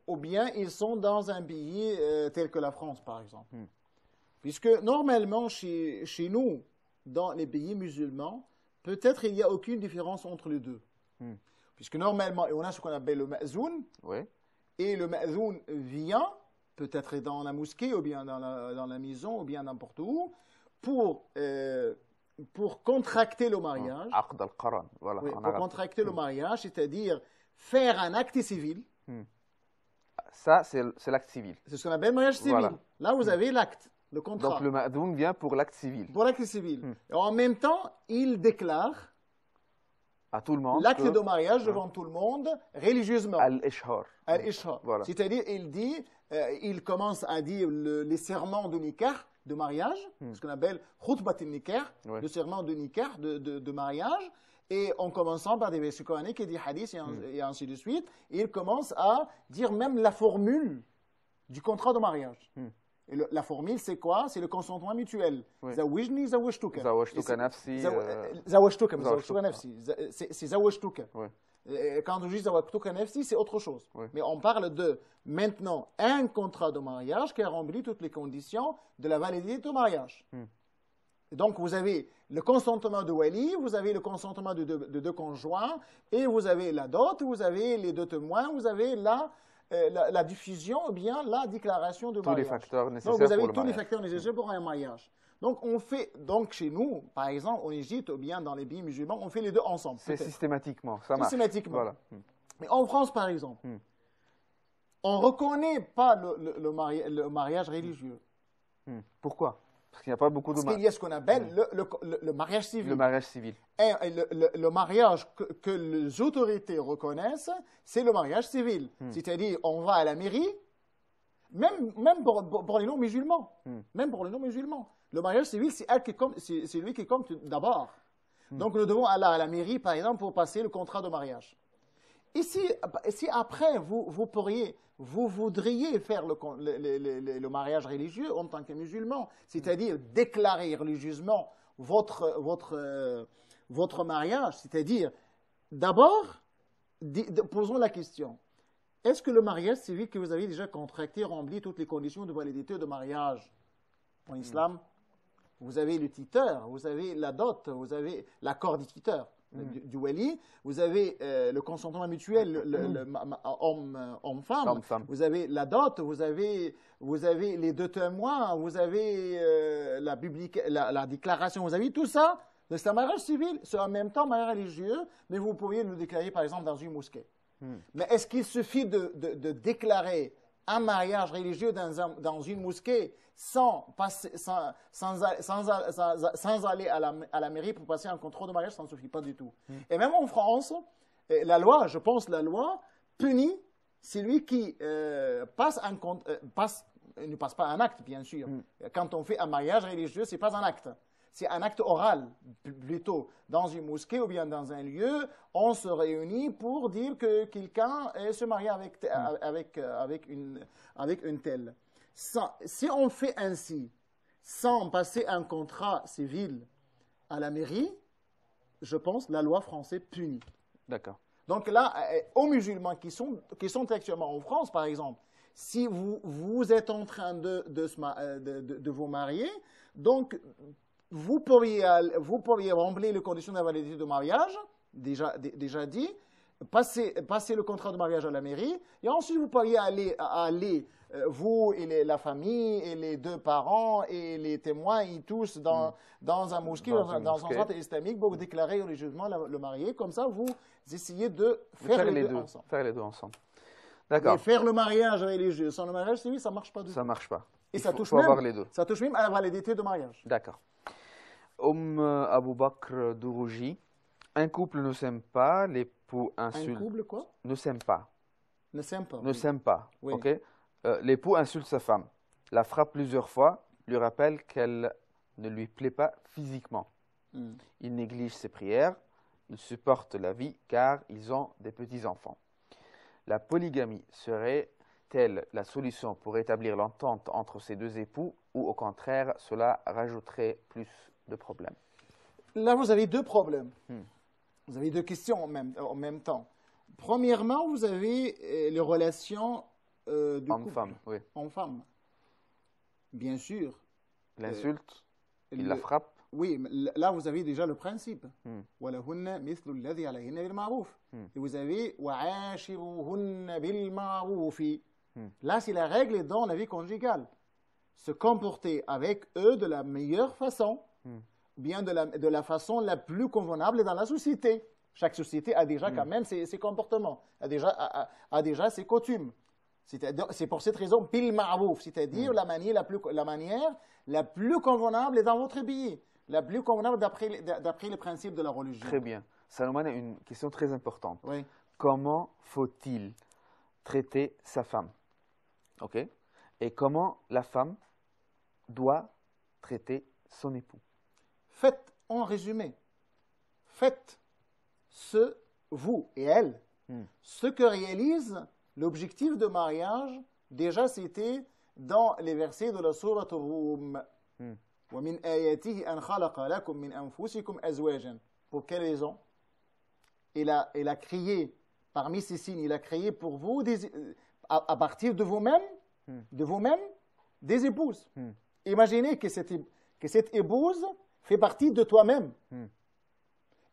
ou bien ils sont dans un pays tel que la France, par exemple? Puisque normalement, chez nous, dans les pays musulmans, peut-être il n'y a aucune différence entre les deux. Puisque normalement, on a ce qu'on appelle le ma'zoun. Oui. Et le ma'zoun vient, peut-être dans la mosquée, ou bien dans la maison, ou bien n'importe où, pour contracter le mariage. Aqd al-Qaran, voilà. Oui, en pour arabe. contracter le mariage, c'est-à-dire faire un acte civil. Ça, c'est l'acte civil. C'est ce qu'on appelle mariage civil. Voilà. Là, vous avez l'acte, le contrat. Donc le ma'doun vient pour l'acte civil. Pour l'acte civil. Et en même temps, il déclare À tout le monde. l'acte que- de mariage devant tout le monde, religieusement. Al-Ishhar. Al-Ishra. Voilà. C'est-à-dire, il commence à dire les serments de nikah, de mariage, ce qu'on appelle khutbat al-nikah, Ouais. le serment de nikah, de mariage, et en commençant par des versets coraniques et des hadiths et ainsi de suite, et il commence à dire même la formule du contrat de mariage. Et la formule, c'est quoi? C'est le consentement mutuel. Oui. Zawijni, zawajtuka. Zawajtuka nafsi, Zawajtuka, zawajtuka. zawajtuka nafsi. C'est zawajtuka. Oui. Quand on dit zawajtuka nafsi, c'est autre chose. Oui. Mais on parle de, maintenant, un contrat de mariage qui a rempli toutes les conditions de la validité du mariage. Et donc, vous avez le consentement de wali, vous avez le consentement de deux conjoints, et vous avez la dot, vous avez les deux témoins, vous avez la diffusion ou bien la déclaration de Tous les mariage. facteurs Donc, nécessaires vous avez pour le tous les mariage. facteurs nécessaires pour un mariage. Donc, on fait, donc chez nous, par exemple, en Égypte ou bien dans les pays musulmans, on fait les deux ensemble. C'est systématiquement, ça marche. Systématiquement. Voilà. Mais en France, par exemple, on ne reconnaît pas le mariage religieux. Pourquoi? Parce qu'il n'y a pas beaucoup de Parce qu'il y a ce qu'on appelle le mariage civil. Le mariage civil. Et le mariage que les autorités reconnaissent, c'est le mariage civil. C'est-à-dire, on va à la mairie, même pour les non-musulmans. Même pour les non-musulmans. Le mariage civil, c'est lui qui compte d'abord. Donc, nous devons aller à la mairie, par exemple, pour passer le contrat de mariage. Et si après, vous voudriez faire le mariage religieux en tant que musulman, c'est-à-dire déclarer religieusement votre mariage, c'est-à-dire, d'abord, posons la question, est-ce que le mariage civil que vous avez déjà contracté remplit toutes les conditions de validité de mariage en islam? Vous avez le titeur, vous avez la dot, vous avez l'accord du titeur. Du wali, vous avez le consentement mutuel, homme-femme, vous avez la dot, vous avez les deux témoins, vous avez la déclaration, vous avez tout ça. C'est un mariage civil, c'est en même temps un mariage religieux, mais vous pourriez le déclarer par exemple dans une mosquée. Mais est-ce qu'il suffit de déclarer un mariage religieux dans une mosquée sans aller à la mairie pour passer un contrôle de mariage? Ça ne suffit pas du tout. Et même en France, la loi punit celui qui ne passe pas un acte, bien sûr. Quand on fait un mariage religieux, ce n'est pas un acte. C'est un acte oral, plutôt. Dans une mosquée ou bien dans un lieu, on se réunit pour dire que quelqu'un se marie avec une telle. Si on fait ainsi, sans passer un contrat civil à la mairie, je pense que la loi française punit. D'accord. Donc là, aux musulmans qui sont actuellement en France, par exemple, si vous êtes en train de vous marier, donc vous pourriez remplir les conditions de la validité de mariage, déjà dit, passer le contrat de mariage à la mairie, et ensuite vous pourriez aller vous et la famille, et les deux parents, et les témoins, et tous dans un mosquée, dans un centre islamique, pour déclarer religieusement le marié. Comme ça, vous essayez de faire les deux ensemble. Faire les deux ensemble. D'accord. Mais faire le mariage religieux sans le mariage civil, ça ne marche pas du tout. Ça ne marche pas. Et ça touche même à la validité de mariage. D'accord. Abou Bakr Dourouji, un couple ne s'aime pas, l'époux insulte. Un couple quoi? Ne s'aime pas. Ne s'aime pas. Ne s'aime pas. Oui. Ok. L'époux insulte sa femme, la frappe plusieurs fois, lui rappelle qu'elle ne lui plaît pas physiquement. Il néglige ses prières, il supporte la vie car ils ont des petits-enfants. La polygamie serait-elle la solution pour établir l'entente entre ces deux époux ou au contraire, cela rajouterait plus de problèmes? Là, vous avez deux problèmes. Vous avez deux questions en même temps. Premièrement, vous avez les relations du homme-femme, oui. Homme-femme. Bien sûr. L'insulte, il la frappe. Oui, là, vous avez déjà le principe. وَلَهُنَّ مِثْلُ الَّذِي عَلَيْهِنَّ بِالْمَعْرُوفِ. Et vous avez وَعَاشِرُوهُنَّ بِالْمَعْرُوفِ. Là, c'est la règle dans la vie conjugale. Se comporter avec eux de la meilleure façon, bien de la façon la plus convenable dans la société. Chaque société a déjà quand même ses comportements, a déjà ses coutumes. C'est pour cette raison, bil ma'rouf, c'est-à-dire la manière la plus convenable dans votre pays, la plus convenable d'après les principes de la religion. Très bien. Ça nous mène à une question très importante. Oui. Comment faut-il traiter sa femme? Ok. Et comment la femme doit traiter son époux? Faites, en résumé, faites vous et elle, ce que réalise l'objectif de mariage. Déjà, c'était dans les versets de la sourate Rum. وَمِنْ آيَاتِهِ أَنْ خَلَقَ لَكُمْ مِنْ أَنفُسِكُمْ أَزْوَاجًا. Pour quelle raison? Il a créé, parmi ces signes, il a créé pour vous, à partir de vous-même, des épouses. Imaginez que cette épouse fait partie de toi-même.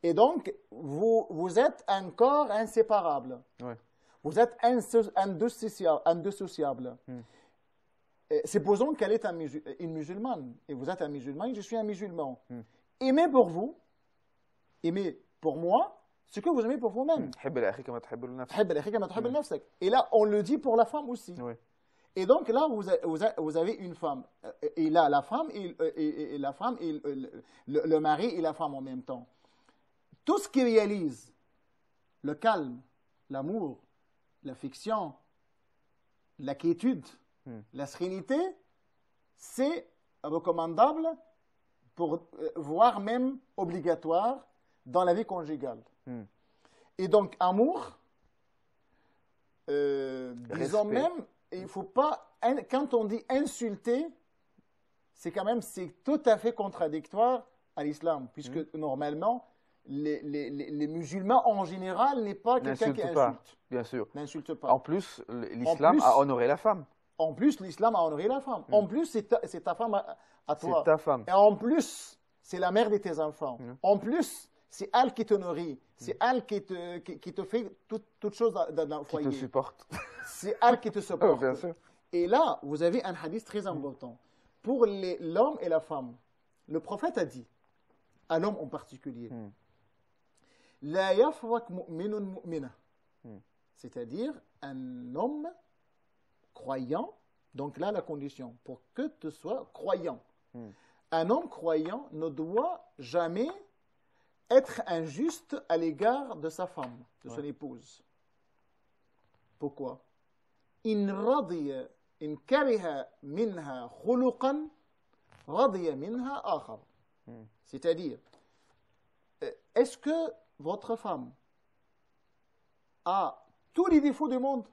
Et donc, vous êtes un corps inséparable. Ouais. Vous êtes indissociable. supposons qu'elle est une musulmane, et vous êtes un musulman et je suis un musulman. Aimez pour vous, aimez pour moi, ce que vous aimez pour vous-même. Et là, on le dit pour la femme aussi. Oui. Et donc là, vous avez une femme. Et là, la femme et la femme et le mari et la femme en même temps. Tout ce qui réalise le calme, l'amour, l'affection, la quiétude, la sérénité, c'est recommandable, voire même obligatoire dans la vie conjugale. Et donc, amour, disons même, il ne faut pas, quand on dit insulter, c'est tout à fait contradictoire à l'islam, puisque normalement, les musulmans en général n'est pas quelqu'un qui insulte. Bien sûr. N'insulte pas. En plus, l'islam a honoré la femme. En plus, l'islam a honoré la femme. En plus, c'est ta femme à toi. C'est ta femme. Et en plus, c'est la mère de tes enfants. En plus, c'est elle qui te nourrit. C'est elle qui te fait toutes choses dans le foyer. Qui te supporte. C'est elle qui te supporte. Bien sûr. Et là, vous avez un hadith très important. Pour l'homme et la femme, le prophète a dit, à l'homme en particulier, La yafrak mu'minun mu'mina. C'est-à-dire, un homme croyant, donc là la condition, pour que tu sois croyant. Un homme croyant ne doit jamais être injuste à l'égard de sa femme, de son épouse. Pourquoi? In radiya, in kariha minha khuluqan, radiya minha akhar. C'est-à-dire, est-ce que votre femme a tous les défauts du monde?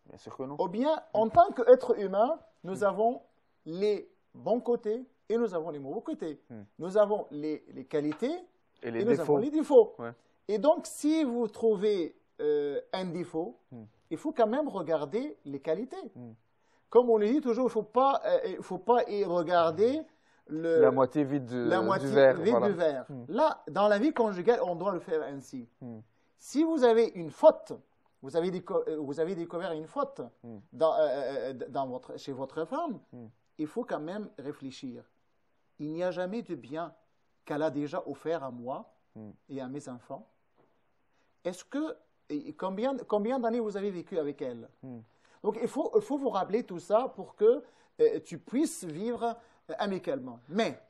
Bien sûr que non. Ou bien, en tant qu'être humain, nous avons les bons côtés et nous avons les mauvais côtés. Nous avons les qualités et nous avons les défauts. Ouais. Et donc, si vous trouvez un défaut, il faut quand même regarder les qualités. Comme on le dit toujours, il ne faut pas y regarder la moitié vide du verre. Du verre. Là, dans la vie conjugale, on doit le faire ainsi. Si vous avez une faute, vous avez découvert une faute chez votre femme, il faut quand même réfléchir. Il n'y a jamais de bien qu'elle a déjà offert à moi et à mes enfants. Combien d'années vous avez vécu avec elle? Donc, il faut vous rappeler tout ça pour que tu puisses vivre amicalement. Mais,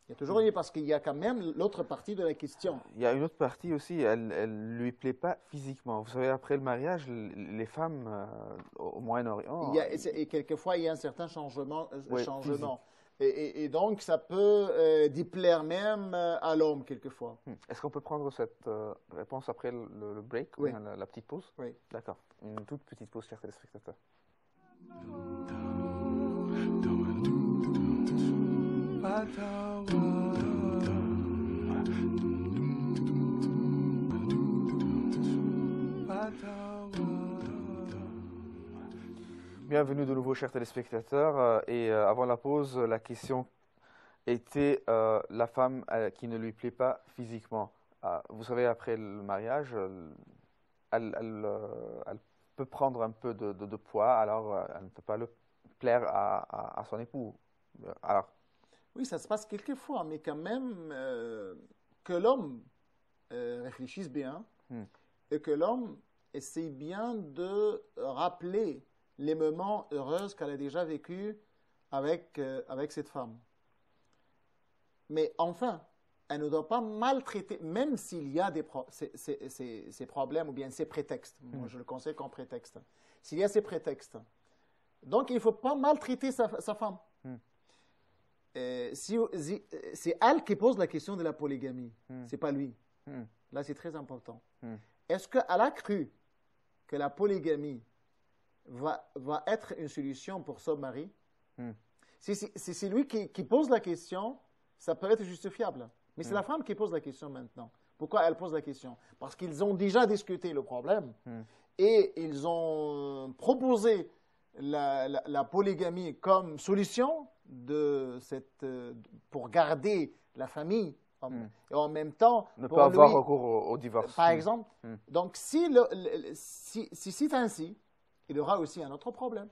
il y a toujours parce qu'il y a quand même l'autre partie de la question. Il y a une autre partie aussi, elle ne lui plaît pas physiquement. Vous savez, après le mariage, les femmes au Moyen-Orient... Et quelquefois, il y a un certain changement. Et donc, ça peut déplaire même à l'homme, quelquefois. Est-ce qu'on peut prendre cette réponse après le break, oui. ou la petite pause? Oui. D'accord. Une toute petite pause, chers téléspectateurs. Bienvenue de nouveau, chers téléspectateurs. Et avant la pause, la question était la femme qui ne lui plaît pas physiquement. Vous savez, après le mariage, elle peut prendre un peu de poids, alors elle ne peut pas le plaire à son époux. Alors, oui, ça se passe quelquefois, mais quand même que l'homme réfléchisse bien et que l'homme essaye bien de rappeler les moments heureux qu'elle a déjà vécu avec cette femme. Mais enfin, elle ne doit pas maltraiter, même s'il y a ces problèmes ou bien ces prétextes. Moi, je le conseille comme prétexte. S'il y a ces prétextes. Donc, il ne faut pas maltraiter sa femme. C'est elle qui pose la question de la polygamie. Ce n'est pas lui. Là, c'est très important. Est-ce qu'elle a cru que la polygamie va être une solution pour son mari? Si c'est lui qui pose la question, ça peut être justifiable. Mais c'est la femme qui pose la question maintenant. Pourquoi elle pose la question? Parce qu'ils ont déjà discuté le problème et ils ont proposé la polygamie comme solution pour garder la famille et en même temps ne pas avoir recours au divorce. Par exemple. Donc, si c'est ainsi, il y aura aussi un autre problème.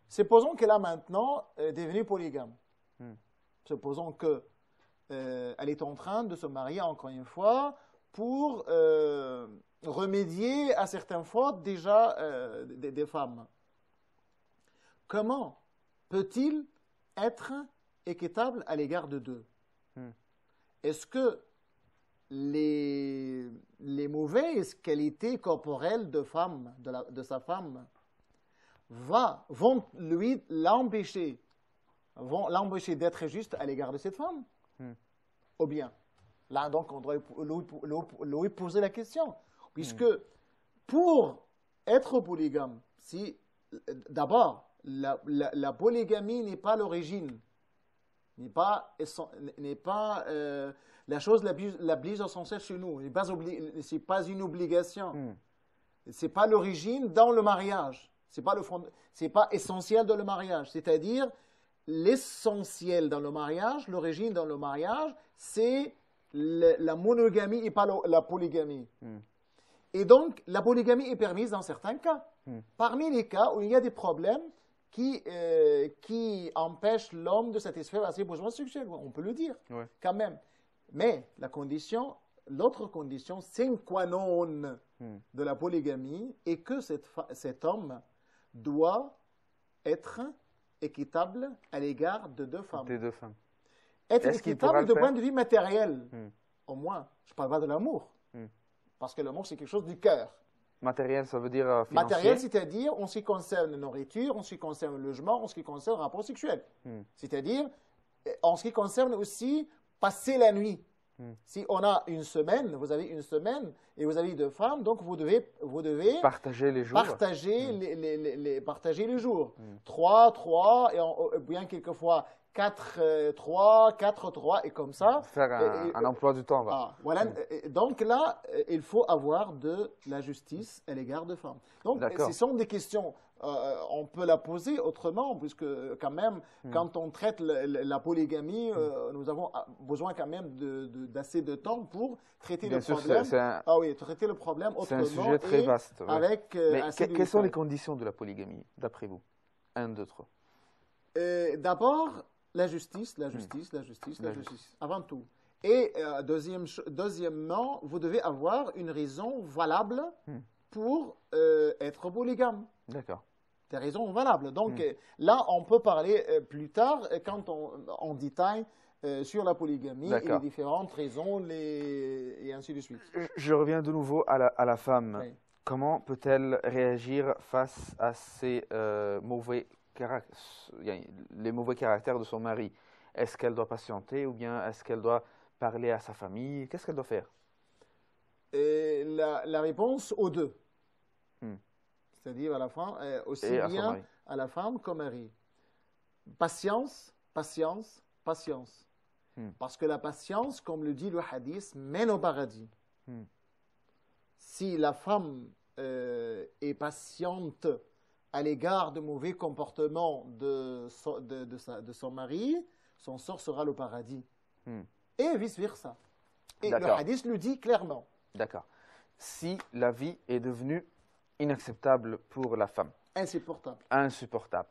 Supposons qu'elle a maintenant devenu polygame. Hmm. Supposons que elle est en train de se marier encore une fois pour remédier à certaines fautes déjà des femmes. Comment peut-il être équitable à l'égard de deux? Est-ce que les mauvaises qualités corporelles de sa femme vont l'empêcher d'être juste à l'égard de cette femme? Ou bien, là donc on doit lui poser la question, puisque pour être polygame, si d'abord la polygamie n'est pas l'origine, n'est pas la chose la plus essentielle chez nous, ce n'est pas une obligation, ce n'est pas l'origine dans le mariage, ce n'est pas essentiel dans le mariage, c'est-à-dire l'essentiel dans le mariage, l'origine dans le mariage, c'est la monogamie et pas la polygamie. Et donc, la polygamie est permise dans certains cas. Parmi les cas où il y a des problèmes qui empêchent l'homme de satisfaire à ses besoins sexuels, on peut le dire, quand même. Mais l'autre condition sine qua non de la polygamie est que cet homme doit être équitable à l'égard de deux femmes. Des deux femmes. Être équitable de point de vue matériel, au moins. Je ne parle pas de l'amour, parce que l'amour, c'est quelque chose du cœur. Matériel, ça veut dire financier? Matériel, c'est-à-dire en ce qui concerne la nourriture, en ce qui concerne le logement, en ce qui concerne le rapport sexuel. C'est-à-dire en ce qui concerne aussi passer la nuit. Si on a une semaine, vous avez une semaine et vous avez deux femmes, donc vous devez partager les jours. Partager les jours. 3, et bien quelquefois 4, 3, 4, 3, et comme ça. Faire un emploi du temps. Voilà. Donc là, il faut avoir de la justice à l'égard de femmes. Donc, ce sont des questions. On peut la poser autrement, puisque quand même, quand on traite la polygamie, nous avons besoin quand même d'assez de temps pour traiter le problème. Traiter le problème autrement. C'est un sujet très vaste. Avec quelles sont les conditions de la polygamie, d'après vous? 1, 2, 3. D'abord, la justice, avant tout. Et deuxièmement, vous devez avoir une raison valable pour être polygame. D'accord. Des raisons valables. Donc là, on peut parler plus tard quand on détaille sur la polygamie et les différentes raisons et ainsi de suite. Je reviens de nouveau à la femme. Oui. Comment peut-elle réagir face à ces les mauvais caractères de son mari? Est-ce qu'elle doit patienter ou bien est-ce qu'elle doit parler à sa famille? Qu'est-ce qu'elle doit faire? La réponse aux deux. C'est-à-dire à la fin, aussi bien à la femme qu'au mari. Patience, patience, patience. Parce que la patience, comme le dit le hadith, mène au paradis. Si la femme est patiente à l'égard de mauvais comportements de son mari, son sort sera le paradis. Et vice-versa. Et le hadith le dit clairement. D'accord. Si la vie est devenue inacceptable pour la femme. Insupportable. Insupportable.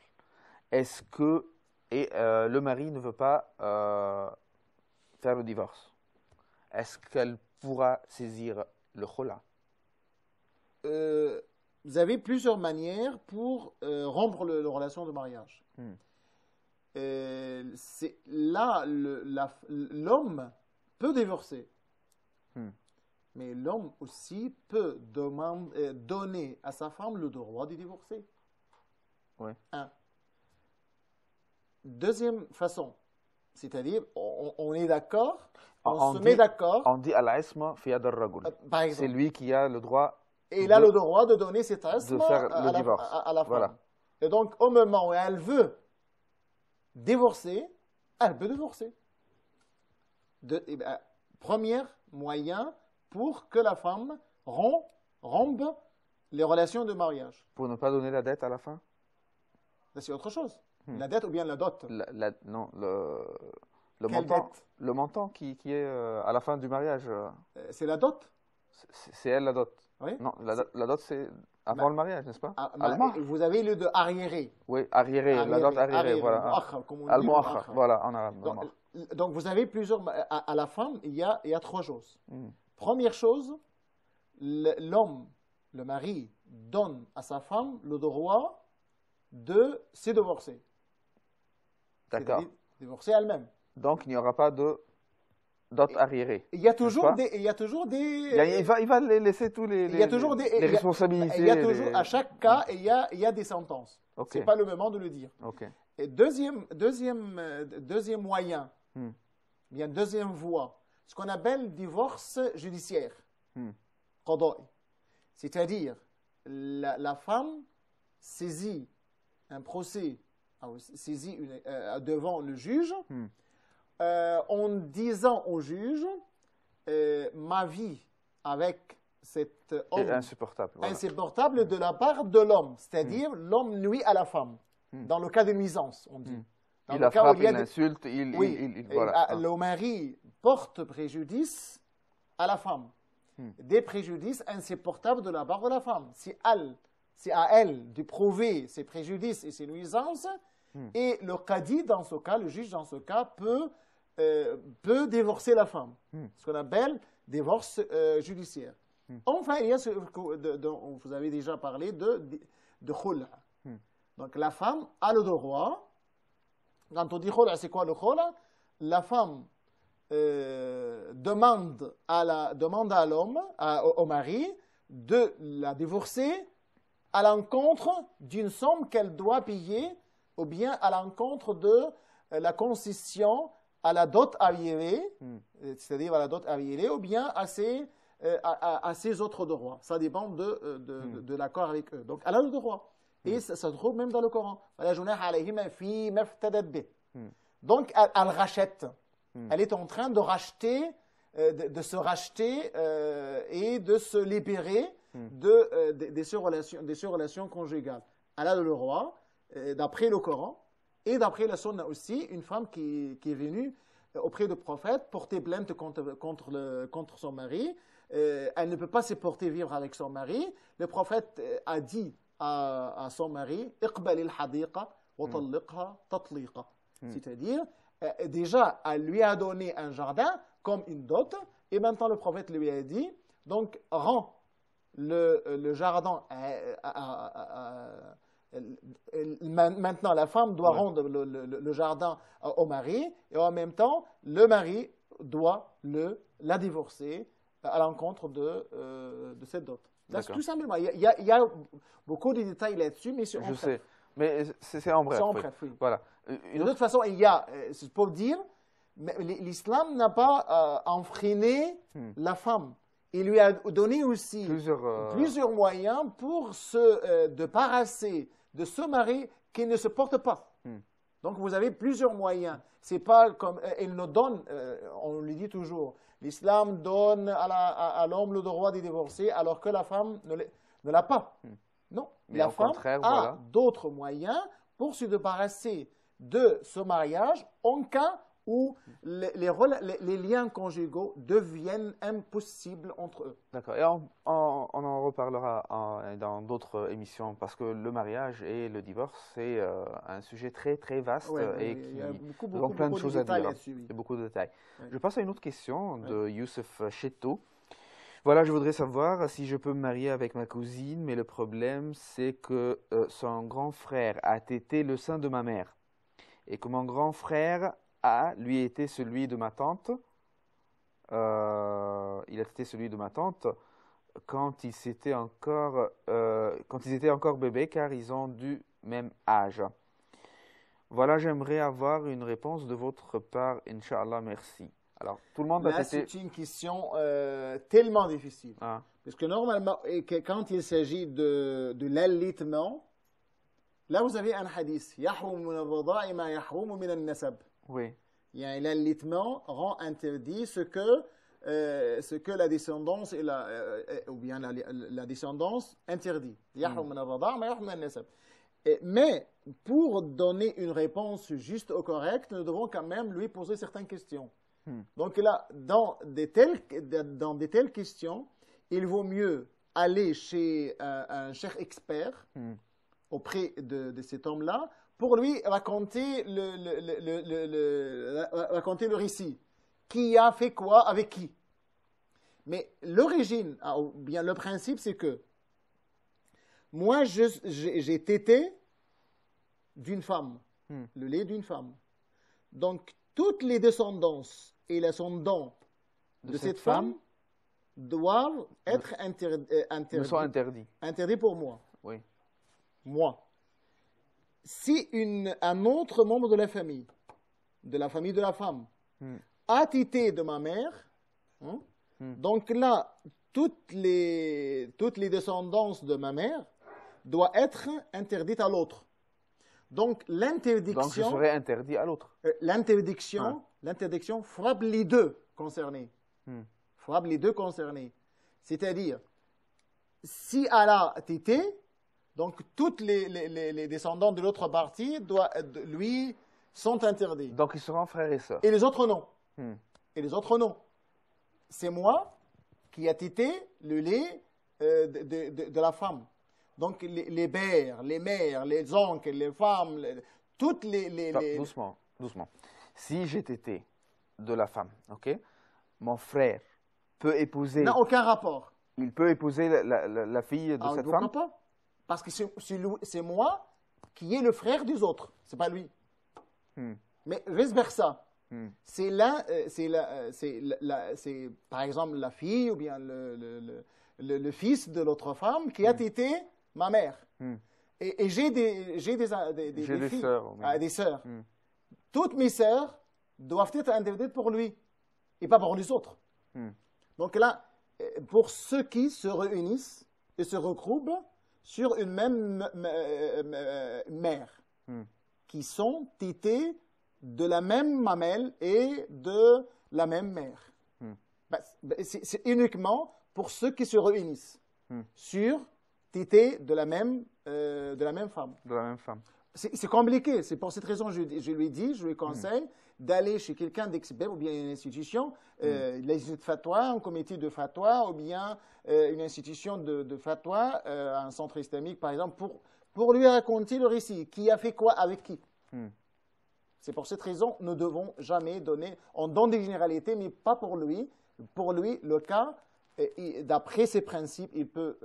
Est-ce que le mari ne veut pas faire le divorce? Est-ce qu'elle pourra saisir le khula? Vous avez plusieurs manières pour rompre la relation de mariage. Là, l'homme peut divorcer. Mais l'homme aussi peut donner à sa femme le droit de divorcer. Oui. Deuxième façon, c'est-à-dire, on est d'accord, on se met d'accord. On dit al-isma fi yad ar-rajul. C'est lui qui a le droit. Et il a le droit de donner cet isma à la femme. Voilà. Et donc, au moment où elle veut divorcer, elle peut divorcer. Premier moyen pour que la femme rompe les relations de mariage. Pour ne pas donner la dette à la fin? C'est autre chose. La dette ou bien la dot? Non, le montant qui est à la fin du mariage. C'est la dot. C'est elle la dot. Oui. Non, la dot, c'est avant le mariage, n'est-ce pas? Vous avez le de arriéré. Oui, arriéré, la dot arriérée, voilà. Mu'akhkhar, comme on dit, Al-mu'akhkhar, mu'akhkhar. voilà, en arabe. Donc, vous avez plusieurs. À la femme, il y a trois choses. Hmm. Première chose, l'homme, le mari, donne à sa femme le droit de se divorcer. D'accord. C'est-à-dire divorcer elle-même. Donc, il n'y aura pas de dot arriéré. Il y a toujours n'est-ce des. Il y a toujours des. Il va les laisser tous les il y a toujours des. les responsabilités. Il y a toujours, à chaque cas, il y a des sentences. Ok. Ce n'est pas le moment de le dire. Ok. Et deuxième moyen, Hmm. bien deuxième voie, ce qu'on appelle divorce judiciaire. Hmm. Qada'i. C'est-à-dire, la femme saisit un procès, saisit devant le juge, Hmm. en disant au juge, ma vie avec cet homme Et insupportable. Voilà. insupportable de la part de l'homme. C'est-à-dire, l'homme nuit à la femme. Dans le cas de nuisance, on dit. Dans Il le la cas où frappe, il y a il l'insulte, Oui. voilà. Le mari porte préjudice à la femme. Des préjudices insupportables de la part de la femme. C'est à elle de prouver ses préjudices et ses nuisances. Et le qadi, dans ce cas, le juge, dans ce cas, peut divorcer la femme. Ce qu'on appelle divorce judiciaire. Enfin, il y a ce dont vous avez déjà parlé de khula. Donc, la femme a le droit. Quand on dit khula, c'est quoi le khula? La femme demande à l'homme, au mari, de la divorcer à l'encontre d'une somme qu'elle doit payer ou bien à l'encontre de la concession à la dot arriérée, c'est-à-dire à la dot arriérée, ou bien à ses autres droits. Ça dépend de l'accord avec eux. Donc, elle a le droit. Et ça se trouve même dans le Coran. Donc, elle rachète. Elle est en train de racheter, de se racheter et de se libérer de ces relations conjugales. Elle a le droit, d'après le Coran et d'après la Sunna aussi, une femme qui est venue auprès du prophète porter plainte contre son mari. Elle ne peut pas se porter vivre avec son mari. Le prophète a dit à son mari, iqbal al-hadiqa wa talliqha tatliqa. C'est-à-dire, déjà, elle lui a donné un jardin comme une dot, et maintenant le prophète lui a dit, donc, rends le jardin, maintenant la femme doit rendre le jardin au mari, et en même temps, le mari doit la divorcer à l'encontre de cette dot. Tout simplement. Il y a beaucoup de détails là-dessus, mais c'est en bref. Je sais, mais c'est en bref. C'est en bref, oui. Voilà. De toute façon, il y a, c'est pour dire, l'islam n'a pas enfreiné la femme. Il lui a donné aussi plusieurs moyens pour se débarrasser de ce mari qui ne se porte pas. Donc, vous avez plusieurs moyens. C'est pas comme il nous donne, on lui dit toujours, l'islam donne à l'homme le droit de divorcer alors que la femme ne l'a pas. Non, mais la femme a d'autres moyens pour se débarrasser de ce mariage en cas où les liens conjugaux deviennent impossibles entre eux. D'accord. Et on en reparlera dans d'autres émissions parce que le mariage et le divorce, c'est un sujet très, très vaste et qui a beaucoup plein de choses à dire. Il y a beaucoup de détails. Oui. Je passe à une autre question de Youssef Cheto. Voilà, je voudrais savoir si je peux me marier avec ma cousine, mais le problème, c'est que son grand frère a tété le sein de ma mère et que mon grand frère lui était celui de ma tante. Il a été celui de ma tante quand ils étaient encore bébés car ils ont du même âge. Voilà, j'aimerais avoir une réponse de votre part, Inch'Allah, merci. Alors, tout le monde là, c'est une question tellement difficile. Parce que normalement, quand il s'agit de l'allaitement, là vous avez un hadith. Oui. L'allaitement rend interdit ce que la descendance ou bien la descendance interdit. Mais pour donner une réponse juste ou correcte, nous devons quand même lui poser certaines questions. Donc là, dans de telles questions, il vaut mieux aller chez un cheikh expert auprès de cet homme-là pour lui raconter raconter le récit. Qui a fait quoi avec qui? Mais l'origine, ou bien le principe, c'est que moi, j'ai tété d'une femme, le lait d'une femme. Donc, toutes les descendances et les ascendants de cette femme doivent être interdits pour moi. Oui. Moi. Si un autre membre de la famille de la femme, a tété de ma mère, donc là, toutes les descendances de ma mère doivent être interdites à l'autre. Donc l'interdiction... Donc je serai interdit à l'autre. L'interdiction frappe les deux concernés. Frappe les deux concernés. C'est-à-dire, si elle a tété, donc toutes les descendants de l'autre partie lui sont interdits. Donc ils seront frères et sœurs. Et les autres non. Et les autres non. C'est moi qui a tété le lait de la femme. Donc les pères, les mères, les oncles, les femmes, toutes les... Doucement, doucement. Si j'ai tété de la femme, ok, mon frère peut épouser... N'a aucun rapport. Il peut épouser la fille de cette femme? Pourquoi pas? Parce que c'est moi qui est le frère des autres. C'est pas lui. Mais vice versa. C'est par exemple la fille ou bien le fils de l'autre femme qui a tété ma mère. Et j'ai des filles, sœurs. Des sœurs. Toutes mes sœurs doivent être interdites pour lui et pas pour les autres. Donc là, pour ceux qui se réunissent et se regroupent sur une même mère, qui sont tétés de la même mamelle et de la même mère. C'est uniquement pour ceux qui se réunissent sur tétés de la même femme. De la même femme. C'est compliqué. C'est pour cette raison je lui conseille d'aller chez quelqu'un d'expert ou bien une institution, l'institut de fatwa, un comité de fatwa ou bien une institution de fatwa, un centre islamique par exemple, pour lui raconter le récit. Qui a fait quoi avec qui? C'est pour cette raison nous ne devons jamais donner, on donne des généralités, mais pas pour lui. Pour lui, le cas, d'après ses principes, il peut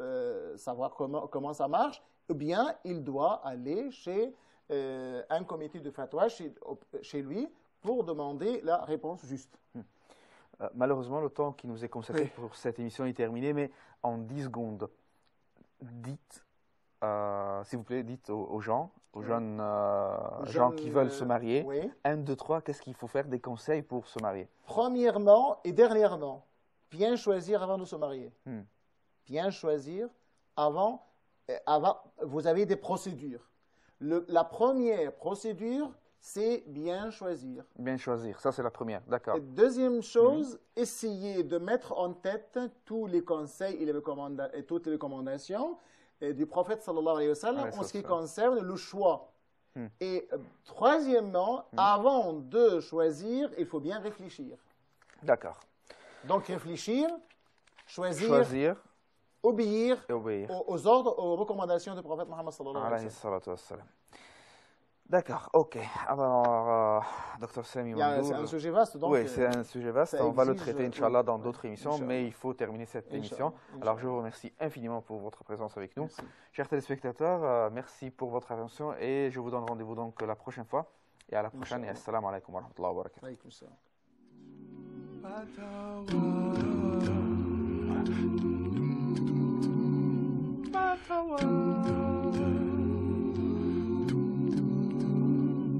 savoir comment ça marche, ou bien il doit aller chez un comité de fatwa, chez lui, pour demander la réponse juste. Malheureusement, le temps qui nous est consacré pour cette émission est terminé, mais en 10 secondes, dites, s'il vous plaît, dites aux gens, aux jeunes gens qui veulent se marier, 1, 2, 3, qu'est-ce qu'il faut faire, des conseils pour se marier? Premièrement et dernièrement, bien choisir avant de se marier. Bien choisir avant, vous avez des procédures. La première procédure, c'est bien choisir. Bien choisir, ça c'est la première, d'accord. Deuxième chose, essayez de mettre en tête tous les conseils et toutes les recommandations du prophète sallallahu alayhi wa sallam en ce qui concerne le choix. Et troisièmement, avant de choisir, il faut bien réfléchir. D'accord. Donc réfléchir, choisir, obéir, aux ordres, aux recommandations du prophète Mohammed sallallahu alayhi wa sallam. D'accord, ok. Alors, Dr Sami Mandour, c'est un sujet vaste. Donc, oui, c'est un sujet vaste. On va le traiter, Inch'Allah, dans d'autres émissions, mais il faut terminer cette émission. Alors, je vous remercie infiniment pour votre présence avec nous. Merci. Chers téléspectateurs, merci pour votre attention et je vous donne rendez-vous donc la prochaine fois. Et à la prochaine et assalamu alaikum wa rahmatullahi wa barakatuh. Alaykoum salam.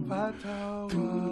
Fatawa.